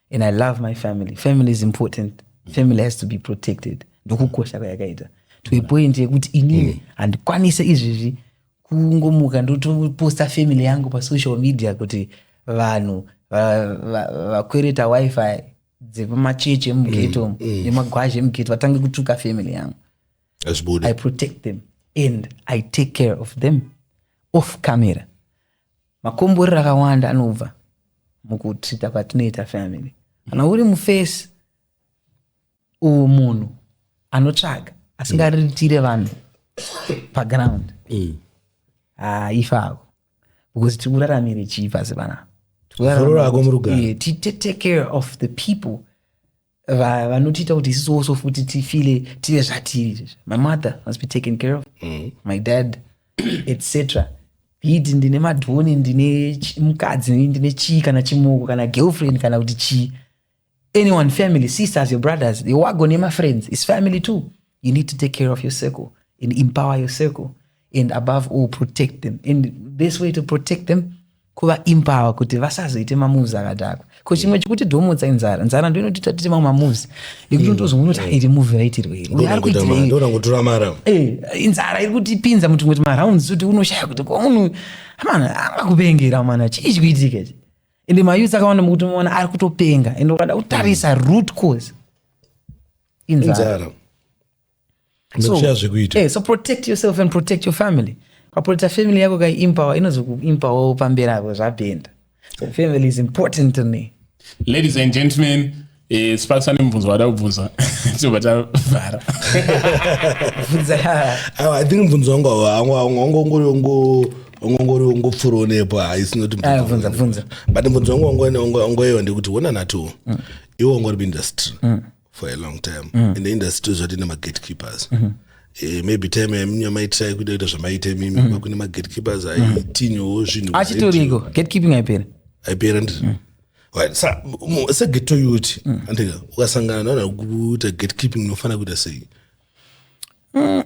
And I love my family. Family is important. Family has to be protected. Ndokukosha kwayakaita. To a point yekuti inini andikwanise izvizvi kungomuka ndotoposta family yangu pa social media kuti vanhu vakwereta wifi dzepamachechi emugeto nemagwazi emugeto vatange kutuka family yangu. I protect them and I take care of them off camera. Makombori akawanda anobva mukutreata patinoita family. Kana uri muface munhu anotsvaga asingaritire vanhu paground ifako because tikuraramire chii pasi panapa. Take care of the people vanotiita kuti isusu also futi tifile tive zvatiri. My mother must be taken care of, my dad etc. Bidi ndine madhoni, ndine mukadzi, ndine chii kana chimoko kana girlfriend kana kuti chii. Anyone, family, sisters, your brothers, your wagon, my friends, it's family too. You need to take care of your circle and empower your circle. And above all, protect them. And the best way to protect them, kuva empower kuti vasazoite mamoves akadako. Ko chimwe chikuti dhomodza inzara ndio inotiita tite mamoves. Ikuti ndozonoti iri move raitirwe iri. Uri kuitira
ndora ngotura mara.
Inzara iri kuti pinza mutu ngoti rounds kuti unoshaya kuti ko munhu amana angakupengera mana chii chikuitika ichi. Ende mayuts akawana mukuti muona ari kutopenga ende ukada kutarisa root cause inzara. So protect yourself and protect your family. Protect family yako kai empower inozokuempower pamberi apo zvapenda. Family is important to me.
Ladies and gentlemen, Sparks ane mubvunzo wada kubvunza. Tobata vara.
I think mubvunzo wangu ngopfuro nepo haisino kuti
bvunza.
But mubvunzo wangu eyo ndikuti wona nato. Iwo wangu uri industry for a long time. In the industry zvatina ma-gatekeepers. Maybe time yamaitrai kuita zvamaite mimi pakune ma-gatekeepers aitinyowo zvinhu
achitoriko gatekeeping
aipera ndiri right segeto youth andika ukasangana navanhu kuita gatekeeping unofana kuita sei?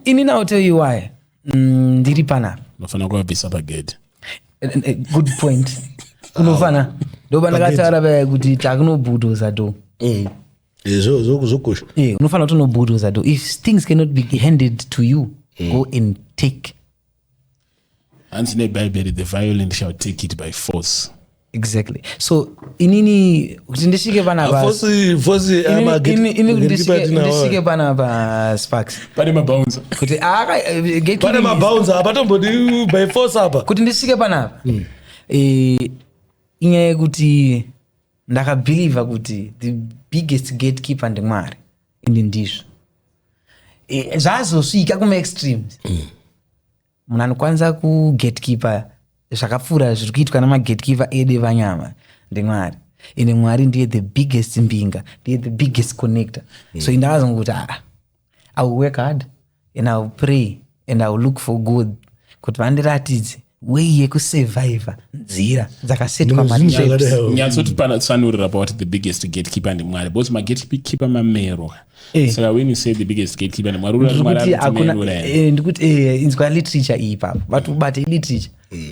Inini I'll tell you why. Ndiri panapa
unofana kuvabvisa pagedhi.
Good point. Unofana ndopana kataura paya kuti takunobhudoza do
zokosha
unofana kuti unobhudoza do. If things cannot be handed to you, go and take.
Hansi neBhayibheri, the violent shall take it by force.
Exactly. So inini kuti ndisvike panapa ndisvike panapa Sparks
pane mabounce
kuti
pane mabounce apatombodi by force apa
kuti ndisvike panapa inyaya yekuti ndakabhiliva kuti the biggest gatekeeper ndimwari ende ndizvo zvazosvika kuma-extremes munhu anokwanisa kugatekeeper zvakapfuura zviri kuitwa namagatekeeper edu vanyama ndemwari ende mwari ndiye the biggest mbinga, ndiye the biggest connector. So indakazonga kuti I will work hard and I will pray and I will look for good kuti vandiratidze way yekusurvivor nzira dzakasetwa matrips.
Nyatsoti sanurira about the biggest gatekeeper ndemwari because magatekeeper mamero. So when you say the biggest gatekeeper ndemwari
ndikuti inzwa literature iyi papa vatubate literature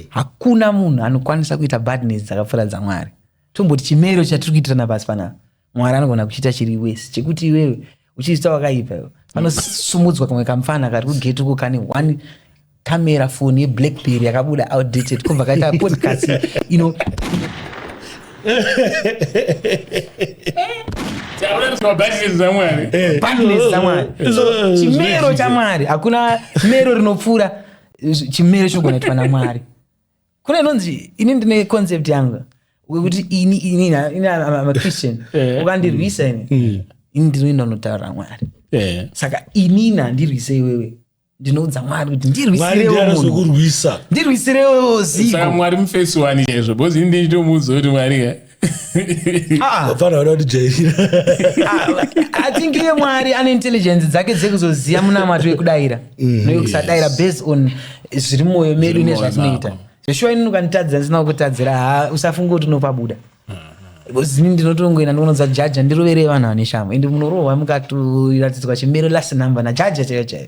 hakuna munhu anokwanisa kuita badness dzakapfuura dzamwari. Tomboti chimero chatiri kuitirana pasi panapa mwari anogona kuchita chiri wese chekuti iwewe uchiita wakaipa panosumudzwa kamwe kamfana kari kugeti uko kane one camera phone yeBlackberry yakabuda outdated kubva kaita podcast badness dzamwari. So chimero chamwari hakuna mero rinopfuura chimero chinogona kuitwa namwari. Kuna inonzi ini ndine concept yangu wekuti ini I'm a Christian ukandirwisa ini ndinoenda unotaura mwari. Saka inina ndirwise iwewe ndinoudza mwari kuti ndirwisirewo ziko.
Saka mwari mufesi wani chaizvo because ini ndichitomuudza kuti mwari
I think iye mwari ane intelligence dzake dzekuzoziva munamato wekudayira noyekusadayira based on zviri mwoyo medu nezvatinoita. Zveshuwa ini ukanitadzira ndisina kukutadzira usafunga kuti unopabuda. Zini ndinotongoenda ndonodza jaja ndirovere vanhu vane shama ende munorohwa mukatoratidzwa chimero last number najaja chaiyo chaiyo.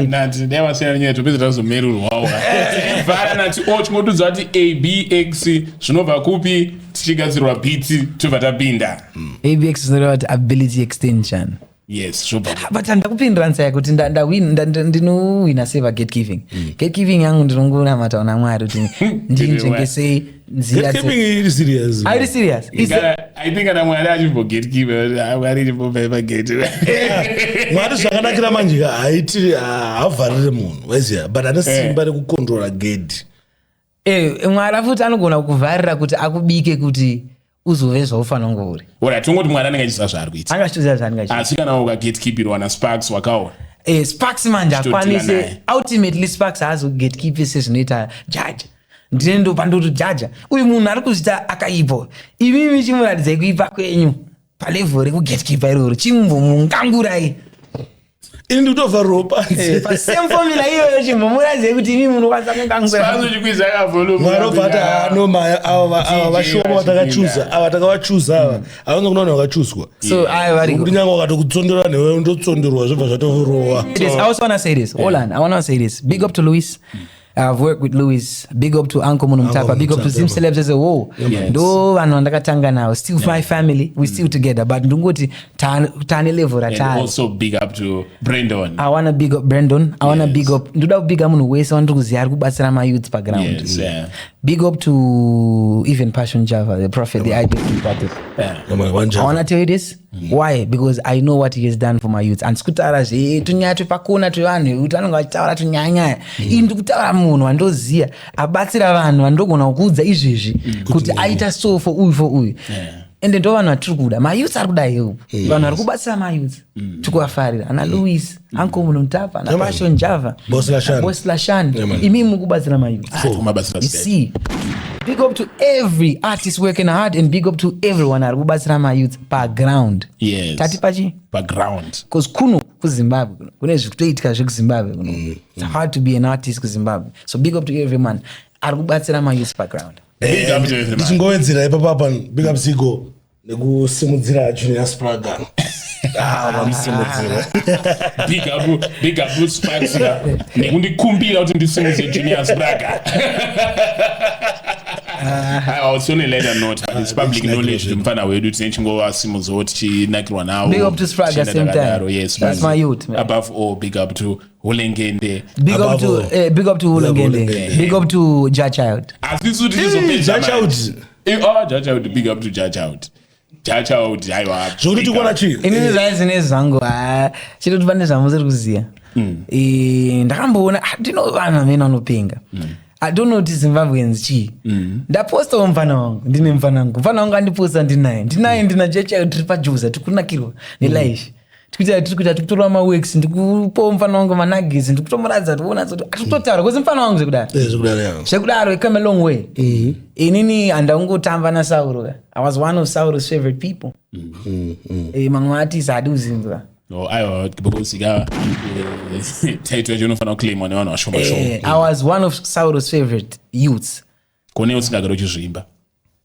Nati ndavasiyana nyaya topedza tazomerurwawo vhara nati chingotudza kuti abx zvinobva kupi tichigadzirwa beats tobva tapinda.
Abx zvinoreva kuti ability extension.
Yes, zvobva
but ndakupindira nsaya kuti ndinowina seva gatekeeping. Gatekeeping yangu ndinongonamata namwari kuti ndinjengesei nzira
gatekeeping serious.
Are you serious?
I think ana mwari achimbo gatekeeper mwari chimbopa pagate.
Mwari zvakanakira manje haiti havharire munhu waiziya but ane simba rekukontrola gate.
Mwari futi anogona kuvharira kuti akubike kuti uzove zvaufanira kunge uri.
Ora tongoti mwari anenge achiziva zvaari kuita.
Angachitoziva zvaanenge achiita.
Asi kana ukagatekeepirwa naSparks wakaona.
Sparks manje akwanise ultimately Sparks hazogatekeeper sezvinoita jaja. Ndinendo pandoti jaja uyu munhu ari kuzita akaipa imimi chimuratidzai kuipa kwenyu palevel rekugatekeeper iroro chimbomungangurai
ini ndikutovha ropa
pasame formula iyoyo chimbomuratidzai kuti imimi munokwanisa
kunganguramwarobvata anoma ava vashoma vatakachuza ava takavachuza ava havanga kunaona vakachuzwa
so
kuti nyanga wakatokutsondera newe ndotsonderwa zvobva zvatorowa.
I also want to say this. Hold on, I want to say this. Big up to Luis. I've worked with Louis. Big up to Uncle Munumtapa. Big up to Zim Celebs as a whole. Do vanhu ndakatanga now. Still my family. We still together. But ndungoti tani level at
all. And also big up to Brandon.
I want to big up Brandon. I want to big up. Ndoda big up munhu wese wandukuziya kubatsira my youth background.
Yes, yeah.
Big up to even Passion Java, the prophet, the ideal prophet. I want to tell you this. Why? Because I know what he has done for my youth. And skutara zve tunyatu pakona tuvanhu utanonga achitaura tunyanya. Indikutaura munhu wandoziya abatsira vanhu vandogona kuudza izvezvi kuti aita so for uyu. Ende ndo vanhu vatiri kuda mayouth ari kuda help vanhu vari kubatsira mayouth tikuvafarira ana Louis Uncle Munumtapa ana Passion Java Boss Lashani imimi mukubatsira mayouth. You see, big up to every artist working hard and big up to everyone ari kubatsira mayouth background.
Yes,
tati pachi
background
because kuno kuZimbabwe kune zvikutoitika zvekuZimbabwe kuno it's hard to be an artist kuZimbabwe, so big up to everyone ari kubatsira mayouth background.
Ndichingovedzera ipapapa big up Zigo nekusimudzira Junior Spraga. Vamusimudzira.
Big up Sparks nekundikumbira kuti ndisimudze Junior Spraga. I was only later note but it's public knowledge to mfana wedu tinechingova simudza kuti chinakirwa nawo.
Big up to Spraga same time.
Yes,
that's my youth, man.
Above all, big up to Hulengende.
Big up to Hulengende. Big up to Jachild.
Asisuti
Jachild.
Jachild, big up to Jachild. Jachild, aiwa.
Zvuri tikona chi.
Inini zvaizine zangu chitoti pane zvamuziri kuziya. Ndakamboona ndino vanhu vamene vanopinga. I don't know kuti Zimbabweans chii. Ndapostawo mfana wangu, ndine mfana wangu. Mfana wangu andiposta ndinaye ndina jecha tiri pajuza tikunakirwa nelaishi. Tikuita tikutora mawex ndikupo mfana wangu managisi ndikutomuradza tiona kuti atitotaura kozi mfana wangu zvekudaro it came a long way. Inini andaungotamba naSauro. I was one of Sauro's favorite people. Mamwe artists aduzinzwa.
No, I
was one of Sauro's favorite youths.
Kone usingagaro chizvimba.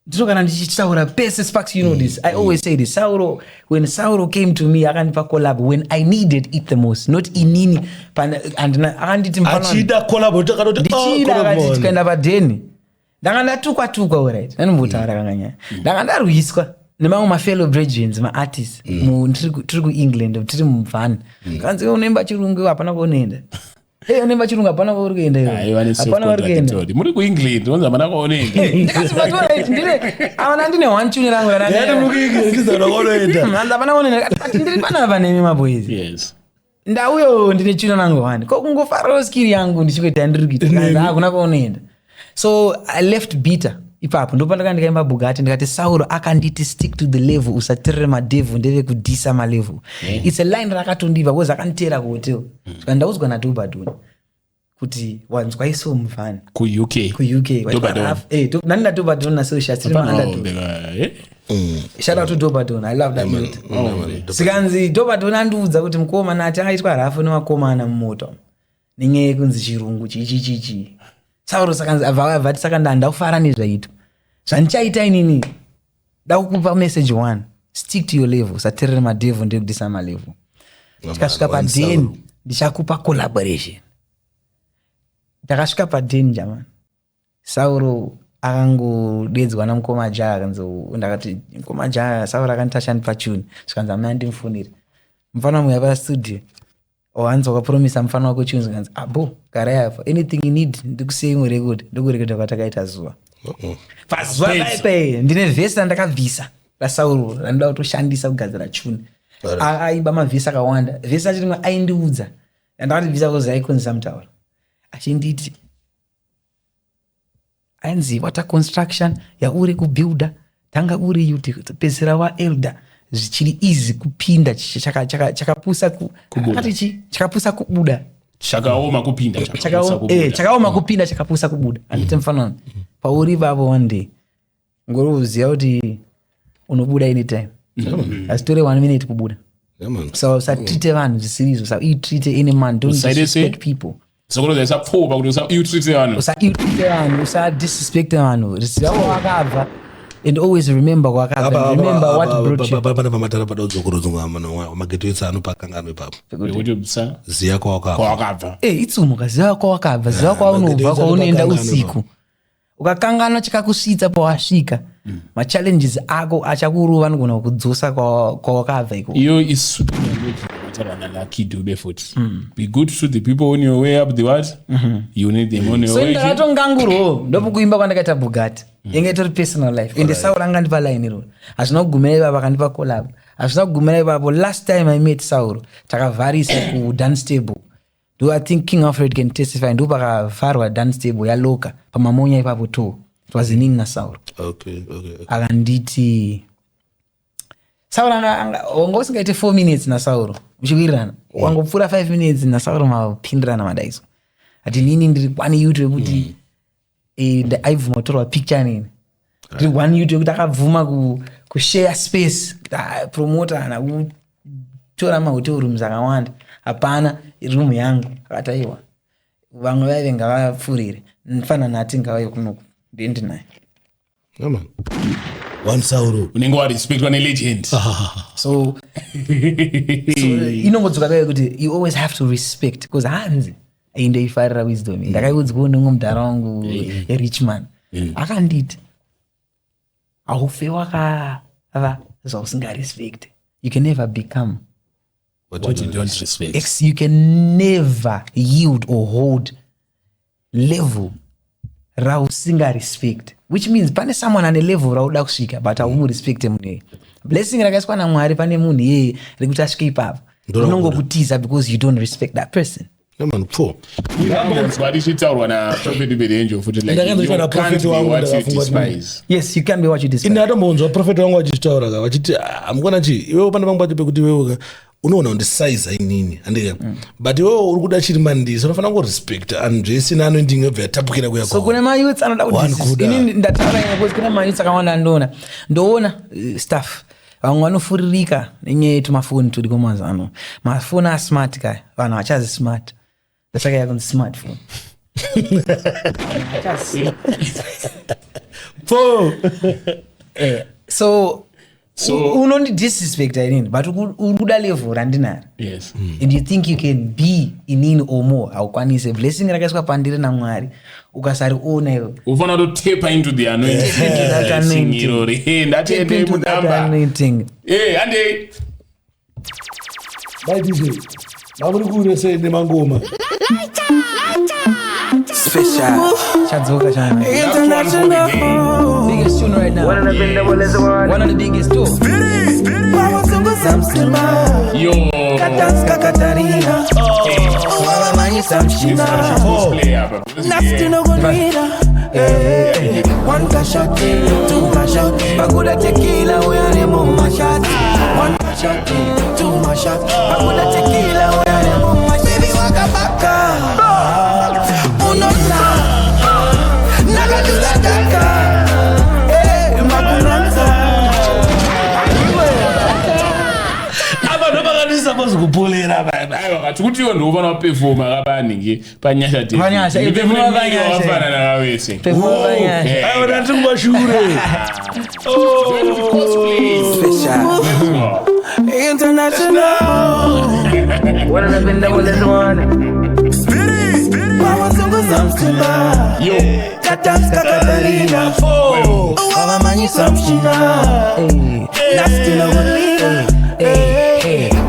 Ndinogara ndichitaura pese sparks, you know this. I always say this. Sauro, when Sauro came to me, akanipa collab when I needed it the most, not inini and akanditi mpano.
Achida collab utakadoti
tikaenda padeni. Ndanga ndatukwa alright. Nanombotaura kanganya. Ndanga ndarwiswa. Nemamwe mafellow brethren, ma-artists, tiri ku-England, tiri mufani. Kanzi unemba chirungu hapana kuonenda. Unemba chirungu hapana kuonenda. Hapana kuonenda.
Muri ku-England, wanza hapana kuonenda.
Ndikasimatora iti, avana ndine one tune rangu.
Yati muku-England, ndizana kuonenda.
Hanza hapana kuonenda. Ndiri pana vanemi maboys.
Yes.
Ndauyo ndine tune rangu wani. Kokungofarawo skill yangu ndichikuita ndirikiti. Kanzi hakuna kuonenda. So I left bitter. Ipapo ndo pandaka ndikaimba Bugatti ndikati Sauro akanditi stick to the level usatirire madevu ndeve kudisa malevel. It's a line rakatondiva because akantera ku hotel. Ndaudzwa na Dobadoni kuti wanzwa iso mfana
ku UK
Dobadoni. Nani na Dobadoni na social stream under. Shout out to Dobadoni. I love that youth. Sikanzi Dobadoni andiudza kuti mukoma nati akaitwa rafu nemakomana mumoto. Ninge kunzi chirungu chichi. Sauro sakanzi avati sakanda ndakufara nezvaito. Zvandichaita inini ndakukupa message one. Stick to your level. Satirire madevu ndekudisa malevel. Tikasvika padeni ndichakupa collaboration. Takasvika padeni jamani. Sauro akangodedzwa namukoma jaya kanzo ndakati mukoma jaya Sauro akanditashani pachuni. Zvikanzi amai ndimfunire. Mfana muya pa studio. Ohanza wakapromisa mfano wako tunes kanzi abo garai apa anything you need ndikusei mu record ndokureketa kwatakaita zuva. Pazuva paipe ndine vesi ndakabvisa raSauro randida kutoshandisa kugadzira tune. Aiba mavhesi akawanda. Vhesi acho rimwe aindiudza ndakatibvisa kozi aikonzisa mutauro. Achinditi ainzi wata construction yauri kubuilda tanga uri yuti pezera wa elder zvichiri easy kupinda chakapusa chakapusa kubuda
chakaoma kupinda
chakaoma kupinda chakapusa kubuda. Andite mfano pauri babo one day ngoroziya kuti unobuda anytime. Asitore 1 minute kubuda. So treat vanhu zvisirizo. So you treat any man, don't disrespect people.
So there's a poor about you treat vanhu.
Usa disrespect vanhu. Risiya wakabva. And always remember wakabva. Remember what brought you.
Pana pamatara pada udzokorodzwa mageto etsano pakangano ipapo. Ziya kwa wakabva.
Itsumuka ziya kwa wakabva. Ziya kwa unobva kwa unoenda usiku. Ukakangana chikakusvitsa pawasvika. Ma challenges ako achakuruva nogona kudzosa kwa wakabva iko.
Iyo isutu na lucky do barefoot. Be good to the people on your way up the what? You need them on your way.
So ndakatonganguro ndokuimba kwandakaita Bugatti. Inge tori personal life. Ende Sauro angandipa line ro. Azvina kugumira baba kandipa collab. Azvina kugumira baba last time I met Sauro takavarisa ku dance table. Do I think King Alfred can testify ndo pakavharwa dance table yaloka pamamonya ipapo to. It was inini na Sauro.
Okay.
Akanditi Sauro wanga usingaite 4 minutes na Sauro. Uchiwirirana. Wangopfura 5 minutes na Sauro mapindirana madaiso. Ati nini ndiri kwani YouTube kuti aibvuma kutorwa picture nini. Ndiri kwani YouTube kuti akabvuma kushare space. Promoter na kutora mahotel rooms akawanda. Hapana room yangu akataiwa. Vamwe vaive ngavapfurire. Nfana nati ngavayo kunoku. Ndinaye.
Yaman. One Sauro.
Unenge wa respect one legend.
So inongodzoka kayo kuti you always have to respect because hanzi inde ifarira wisdom. Ndakaiudzwa ngomudhara wangu rich man. Akanditi aufe wakava zvausinga respect. You can never become
what you don't respect.
You can never yield or hold level rausinga respect, which means pane someone ane level rauda kusvika but aumu respect munhu. Blessing rakaiswa naMwari pane munhu rekuti asvike ipapo unongokutiza because you don't respect that person.
man 4
ndichitaurwa naProphet Bedenjo futi like
Ndakanzwa na prophet wangu
what you
ndakafungwa
despise.
Yes, you can be what you despise.
Inatomboonzwa prophet wangu achitaura ka vachiti amukona chi iwewe pane pangu pacho pekuti iwewe unoona undisize inini andike but iwewe uri kuda chiri mandisi unofanira kurespect anhu zvese anoindinge bva yatapukira kuya
so kune mayouths anoda kuti inini ndataura kuti kune mayouths akawanda ndoona stuff vamwe vanofuririka nenyaya yetu mafoni turi kumazano mafoni asmart kaya vanhu vachazi smart ndasaka yakunzi smartphone so unondi disrespect inini but urikuda level randinari.
Yes.
And you think you can be inini or more haukwanise blessing rakaiswa pandiri naMwari ukasariona iwe
ufana kutotepa into the
anointing.
Ande
baidizve mamuri kuresei nemangoma
special chadzoka chana biggest tune right now, one of the biggest too.
yo
Katanska Katarina Mama mani samshina Nasty no gonina One shot, two shot Baguda tequila we are the mama shot. One shot, two shot Baguda tequila we are the mama shot. Baby waka baka Unona Nagadula daka Makunanza
supposed kupolera baba
aiwa kati kuti iwo ndokufana kupefoma kapaningi panyasha tefafana nakawese
aiwa ndatingwashure
International What have been the one Mama Zongo Zamstima
yo
Katanska Katarina Mama Mani Samshina Nasty no gonina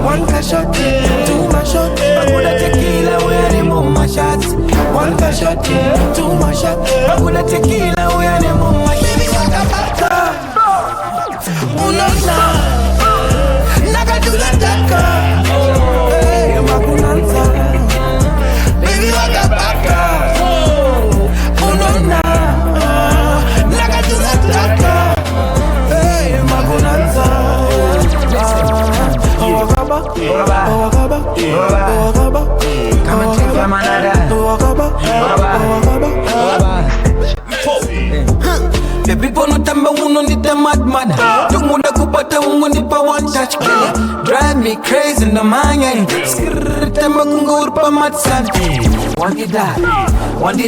One shot, two shot Baguda tequila we are the mama shot. One shot, two shot Baguda tequila we are the mama shot. Baby waka baka Unona Nagadula daka Makunanza Baby waka baka Unona Nagadula daka Makunanza
Come and take my manada.
The people no tamba uno ni the madman. Tumunda kupata ungo ni pa one touch killer. Drive me crazy in the mind. Tamba kungur pa matsan. One did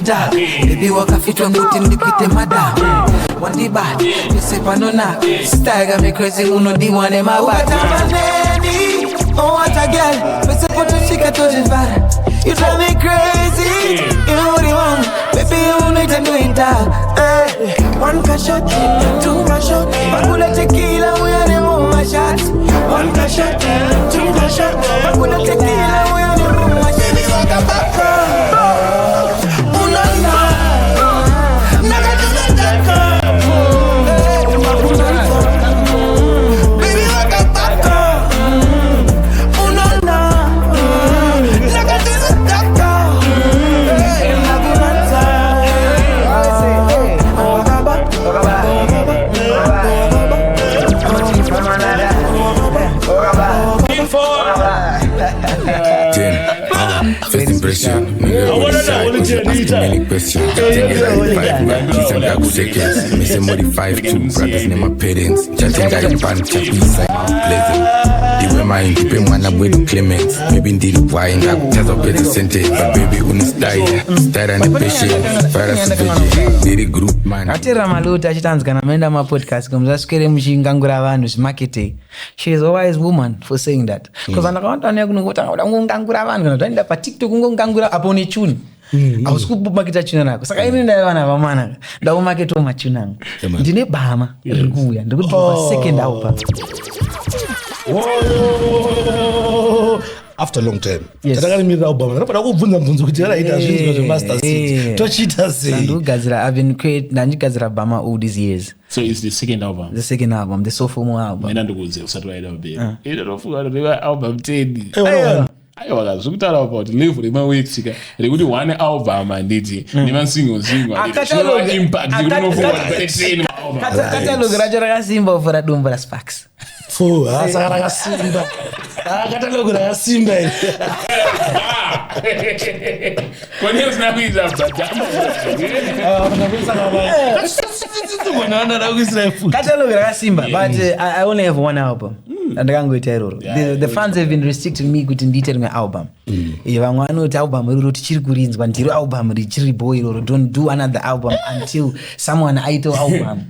that. Baby waka fit when good in the pite madam. One di bad. You say panona. Stagger me crazy uno di one in my bad. Oh what a girl. Me say put your chica to the bar. You drive me crazy. You know what you want. Baby you need to do it that. One shot, two shot, Baguda tequila, we are the mama shot. One shot, two shot, Baguda tequila, we are the mama shot. Baby, waka baka, unana, nagadula daka, baby, waka baka, unana, nagadula daka,
First impression, nigga, what is that? Ask many questions. Chatting is like 5, man. Kiss and gagu seconds. Me say modify 2 brothers name my parents. Chatting guy pan, chat inside pleasant. The way my keep one up with Clement. Maybe indeed wine that just up better sentence. But baby, when it's die, start and patient. Fire as veggie. Very group man.
Atira maluta chitanzikana maenda mapodcast kumzaswere muchingangura vanhu zvimarketing. She is a wise woman for saying that. Because vanakawanda nekunongotanga ngangura vanhu kana twaenda paTikTok ngangura apo ne tune. Hausi kumaketa tune nako. Saka ini ndaye vana vamana. Ndaumaketa machune angu. Ndine bhama riri kuuya. Ndiri kuti pa second hour.
After a long time tatakarimira album ndapata kubvunza mubvunzo kuti yaraita zvinhu zvemaster seed tochiita sei
ndandigadzira bhama all these years.
So it's the second album,
the sophomore album.
Mina ndikuudze usati waida ubera ida tofuka reva album 10 aiwa zvokutaura about level remaweksika rekuti one album handiti nemasingle impact
katalogi racho rakasimba kufura dumbu raSparks
saka rakasimba katalogi rakasimba
katalogi rakasimba but I only have one album andakangoita iroro the fans have been restricting me kuti ndiite rimwe album vamwe vanoti album iroro tichiri kurinzwa ndiro album richiripo iroro don't do another album until someone aito album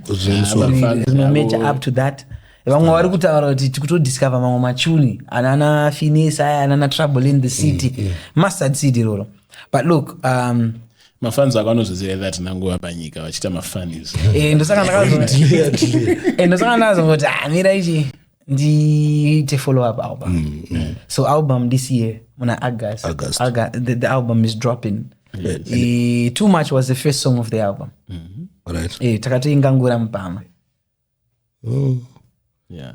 rinomeasure up to that vamwe vari kutaura kuti tikutodiscover mamwe machuni anana Finesse aya anana Trouble in the City mustard seed iroro but look
mafans akanozoziva that nanguva panyika vachita mafanis
ndosaka ndakazoti mira ichi ndiite follow up album so album this year muna August. The album is dropping. Too Much was the first song of the album.
Right.
Takatoingangura mpama.
Yeah.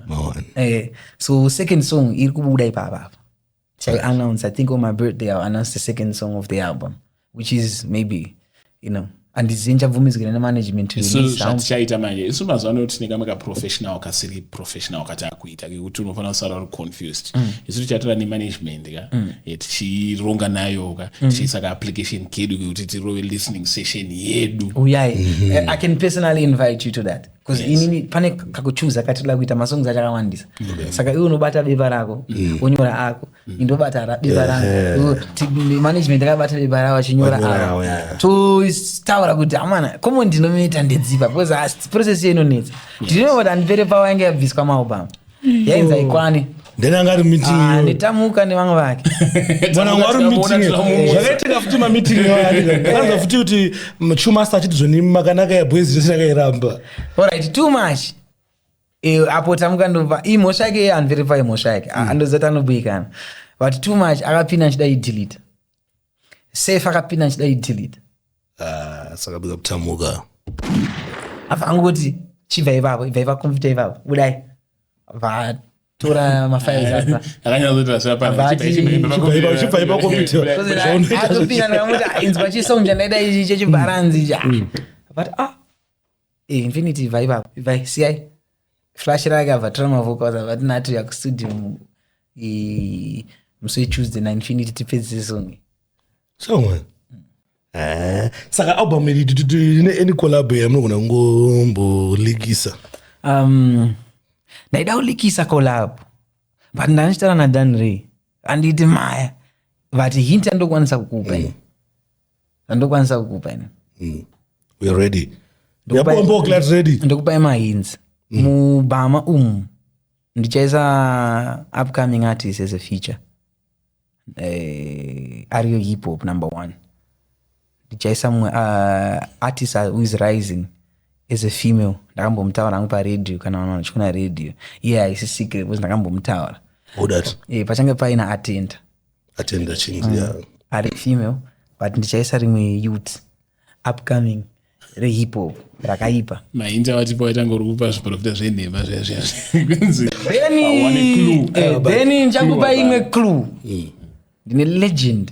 So second song iri kubuda ipapa. So I announced, I think on my birthday I'll announce the second song of the album, which is maybe, and this interview na management to release sound.
So chaita manje. Isu mazwana kuti nikamaka professional kasiri professional kata kuita kuti unofana usara confused. Isu chatira ni management ka. Tichironga nayo ka. Tichisa application kedu kuti tirowe listening session yedu.
Oh yeah. I can personally invite you to that. Because inini pane kakuchuza katila kuita masongs achakawandisa. Saka iwe unobata beba rako, unyora ako, indobata beba rako. Management akabata beba rako chinyora ako. To taura kuti amana komo ndinomeita ndedzipa because process yenu netse. Ndino what and very power yange yabviswa maobama. Yainza ikwani.
Ndena ngari meeting.
Nitamuka ne vamwe vake.
Bwana ngari meeting. Zvakaita futi ma meeting yayo. Kanza futi kuti chuma sta chitu zvoni makanaka ya boys zvisina kairamba.
Alright, Too Much. Apo tamuka ndova imosha yake and verify imosha yake. Andozata nobuyikana. But Too Much akapina chida delete. Safe akapina chida delete.
Saka bika kutamuka.
Afangoti chivaiva computer ivavo. Budai. Va tora mafiles apa.
Akanyazota sapa.
Chivaiva computer.
Atopina ngamuta inzwa chisonja ndaida ichi chechibaranzi ja. But Infinity vibe CI flash raga vatrama vocals but not ya studio mso choose the Infinity tipezi song.
So saka album ine collab yamuna ngombo ligisa.
Naida ulikisa collab. But ndanishitana na Danre anditi maya. But hint andokwanisa kukupa. Andokwanisa kukupa ina.
We are ready. Yapo class ready.
Ndokupa ema hints. Mubama ndichaisa upcoming artist as a feature. Ario hip hop #1. Ndichaisa artist who is rising as a female. Ndakambomtaura nangu pa radio kana wanaona chikuna radio. Yeah, it's a secret because ndakambomtaura.
Who that?
Pachange paina attend
change yeah.
Ari female but ndichaisa rimwe youth upcoming re hip hop rakaipa
mainja watipo itangori kupa zviprofita zvenhema
then nchakupa imwe clue ndine legend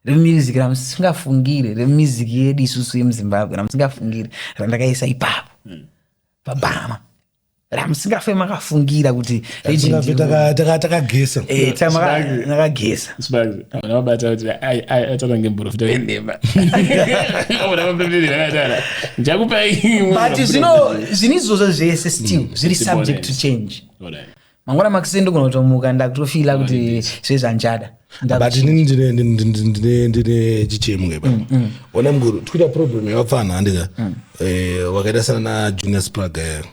remusic ramusingafungire remusic yedu isusu yemuZimbabwe ramusingafungire randakaisa ipapo pabama ramusingafe makafungira kuti
takagesa
nakagesa
nabata kuti atata ngemprofita venhema njakupa
but zvinizvozvo zvese still zviri subject to change mangwana makisendo kunotomuka ndakutofila kuti zvezvanjada
but ndine chichemu ngeba ona mguru tikuita problem yavafana andika wakaita sana na Junior Sprague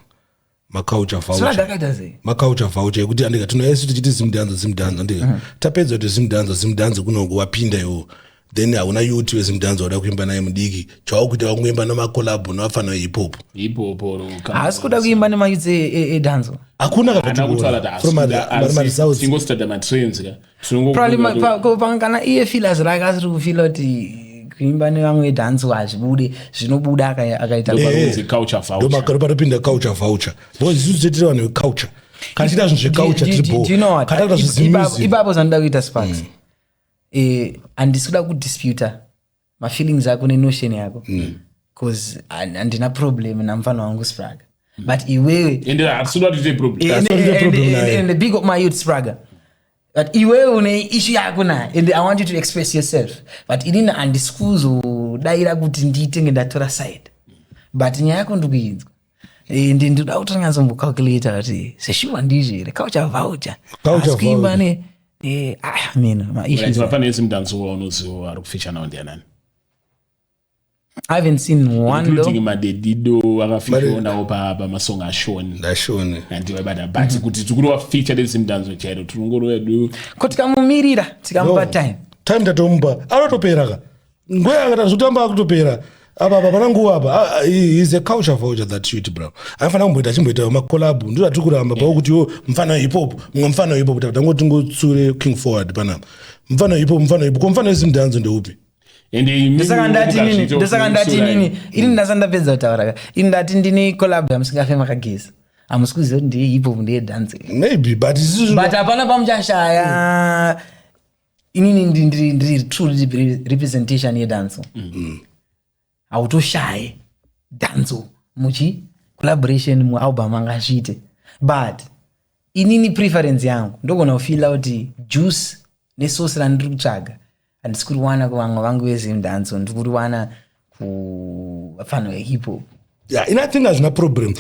makaucha voucher yekuti andika tunoyesi tichiti zimdanzo andika tapedza kuti zimdanzo kuno wapinda iwo then hauna youth wezimdanzo wada kuimba naye mudiki chawakuita wakuimba namakolab navafana hip hop
asi kuda kuimba nemayouth edanzo
hakuna
kana iye fila zirake asiri kufila kuti kuimba nevamwe edanzo hazvibude zvinobuda akaita
patopinda culture voucher because isusu tetiri vanhu veculture kana tiita zvinhu zveculture tiripo
ipapo zanoda kuita Sparks andisikuda kudisputa mafeelings ako nenotion yako because andina problem namfana wangu Spraga but iwewe
and that's not the problem
and the big of my youth Spraga but iwewe une issue yako na and I want you to express yourself but ilina andiskuzo daira kuti nditenge ndatora side but nyaya yako ndikuyinzwa ndindoda kutanganza mbucalculate kuti seshiwa ndizvere culture voucher asikuimba ne ma issues
vapane esimdanzo waunoziwo ari kufecha nawo ndianani
I haven't seen one
including madedido akafecha nawo pamasonga ashoni andiwe bada but kuti tikuriwa feature esimdanzo chairo turungoro wedu
kuti kamumirira tikamupa time
tatomba anotopera ngoya akatazotamba akutopera apa pana nguva apa is a culture voucher that shit bro afana kumboita chimboita makolab ndo atikuramba pakuti yo mfana hip hop mfana hip hop tango ngotsure king forward pana mfana hip hop ko mfana esimdanzo ndeupi
ndesakandati nini ini ndasandapedza kutaura ini ndati ndini collab yamusingafema kagezi amusikuziva kuti ndiye hip hop ndiye dance
maybe but
hapana pamuchashaya inini ndiri true representation yedanso autoshaye danzo muchi collaboration mu album angashite but inini preference yangu ndogona kufila kuti juice nesource randiri kutsvaga handisikuri wana kuvamwe vangu vezimdanzo ndikuri wana kufano hip hop
yeah ina think azvina problem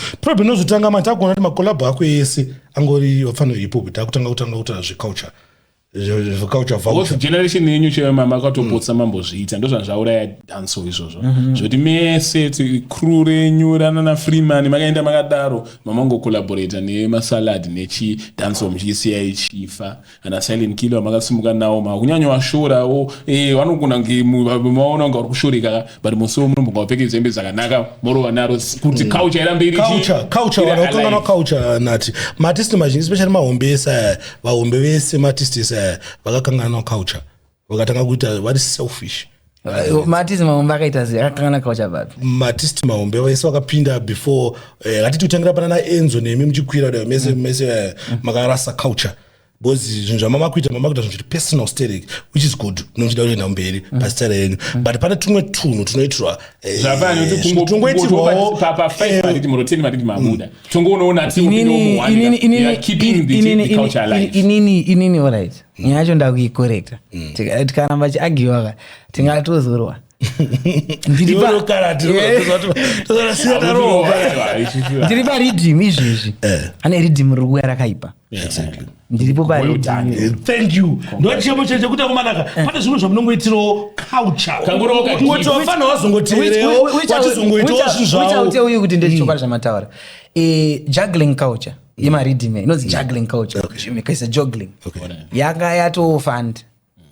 nozotanga manje takugona kuti makolabo ako ese angori vafano hip hop takutanga kutaura zveculture
voucher generation yenyu chemama akatopotsa mambozviita ndozvazvauraya danso izvozvo zvoti mese crew renyu rana naFreeman makaenda makadaro mamangocollaborata nemasalad nechidanso muchiisiya ichifa ana silent killer makasimuka nawo makunyanya washorawo vanogona maona unga uri kushoreka but musi munombonga upfeke zembe dzakanaka morova naro kuti culture irambe iri
culture wanaukangana culture nati maartist mazhinji especially mahombesa vahombe vese maartist vakakangana culture vakatanga kuita vari selfish
maartist mahombe akaita sei akakangana culture vapi
maartist mahombe vese vakapinda before hatiti kutangira pana naenzo nemi muchikwira da mese makarasa culture because zvinhu zvamamakuita mamakuita zvinhu zviri personal static which is good nochida kuenda mberi pasitara yenyu but pane tumwe tunhu tunoitirwa
tungoitirwawo papa 5 mariti muroteni mariti mabuda tongoonoona
inini alright nyaya yacho ndakuicorrecta tikaramba chiagiwaka tingatozorwa ndiri paridhim izvezvi ane ridhim riri kuya rakaipa ndiripo
thank you ndochemo cheche kuti akumanaka pane zvimwe zvamunongoitirawo culture wafana wazongoteerewo wachizongoitawo zvinhu zvavo
uye kuti ndechokwadi zvamataura juggling culture yemaridhim inonzi juggling culture ikaisa juggling yanga yatofund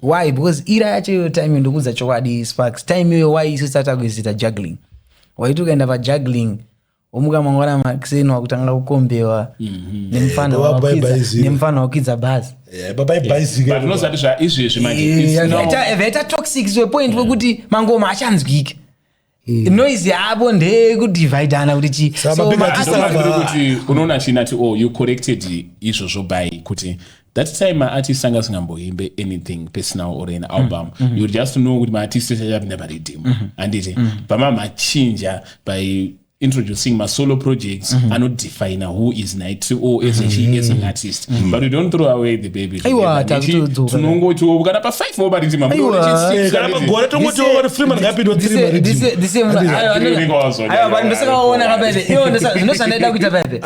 why because ira yacho iyo time ndokudza chokwadi sparks time iyo why isisata kuizita juggling waiti ukaenda pajuggling omuka mangwana makiseni wakutanga kukombewa nemfano wakidza bhazi vaita toxic to a point wekuti mangoma achanzwike noise yavo ndekudivhaidana kuti chi
kuti unoona chinati you corrected izvozvo by kuti that time maartist anga asingamboimbe anything personal or an album you would just know kuti maartist achapinda paridhim anditi pamamachinja by introducing my solo projects and not define who is Nutty O as an artist but we don't throw away the baby tunongocho kana pa 5 over ridhim
kana pagora tongoto Freeman ngapindwa 3
ayo ndosakaona kapepe iyo ndosanaida kuita pepe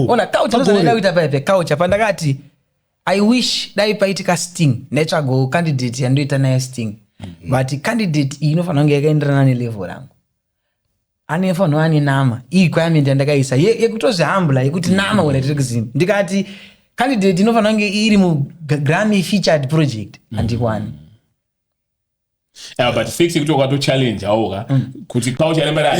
ona culture ndosanaida kuita pepe culture pandakati I wish dai paitika Sting netsvago candidate yandoita naye Sting but candidate iyi inofanira kunge yakaenderana nelevel rangu anefanwa ane nama iyi kwayamende ndakaisa yekutozvihambula yekuti nama wena tiri kuzimu ndikati candidate inofanira kunge iri mu-Grammy featured project andikwani
but fix kuti wakato challenge awoka kuti culture yarembera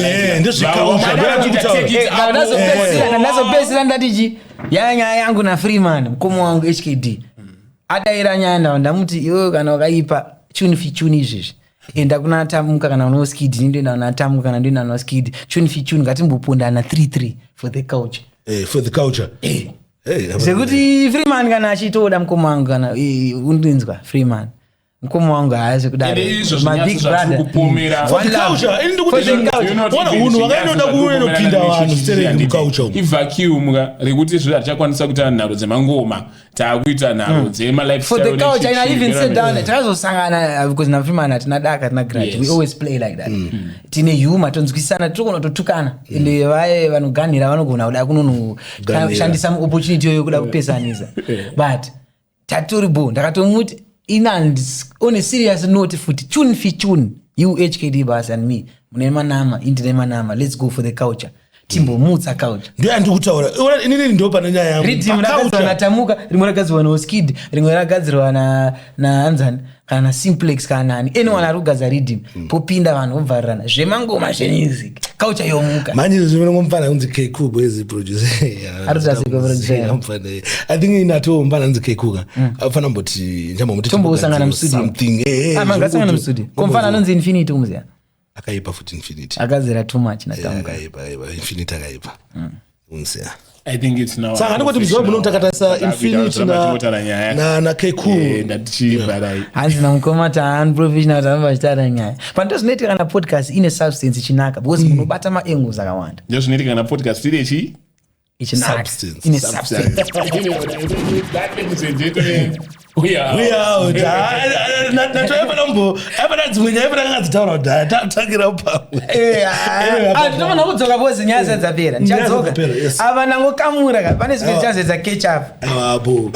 ndazopesira ndatichi nyaya yangu naFreeman mkomo wangu HKD adaira nyaya ndamuti iwe kana wakaipa tune fi tune izvezvi enda kuna tamuka kana uno skid ndoenda na tamuka kana ndoenda na skid tune fi tune ngatimbopondana 3-3 for the culture
for the culture
sekuti Freeman kana achitoda mkomo wangu kana undinzwa Freeman mkomo wangu haasi kudaro my big brother
for the culture indi kuti wana unhu wakaenda kuwena kupinda vanhu stere muculture
ivacuum rekuti zviro zvachakwanisa kuita nharo dzemangoma taakuita nharo dzema lifestyle
for the culture and I even sit down takazosangana because na Freeman atina daka tina grudge we always play like that tine humor tonzwisana tokona totukana ende vaye vanoganira vanogona kuda kunono shandisa opportunity yoyo kuda kupesanisa but tatoribo ndakatomuti on a serious note futi tune fi tune you HKD bas and me mune manama indine manama let's go for the culture timbo mutsa culture
ndio andikutaura inini ndo pana nyaya yangu
rhythm rakazwana tamuka rimwe rakazwana no skid rimwe rakazirwa na anzani kana simplex kana nani anyone arugaza rhythm popinda vanhu obvarana zvemangoma zvemusic culture yomuka
manje zvimwe ngomfana unzi KQ boys producer
arutase ko producer
I think inato mbana unzi KQ afana mboti njamba muti
tombo usangana mstudio
something
amanga sangana mstudio komfana nonzi infinity umzia
akaipa futhi infinity
akazira too much na tamuka
akaipa infinity akaipa unsia
I think it's now
sanga ndikuti mzobho notakatasa infinity na KQ
ndatichibarai
hanzi na mkomata unprofessional tamba chitara nyaya panto zinoitika kana podcast ine substance chinaka because munobata maangles akawanda
ndio zvinoitika kana podcast tiri echi
substance
ine substance
we are
natoyapa nambo apa nadzimwenya apa nakadzitaura data tagira pamwe
tinoona kudzoka bozi nyaya dzapera ndichadzoka ava nangokamura pane zvimwe chazedza catch up
apo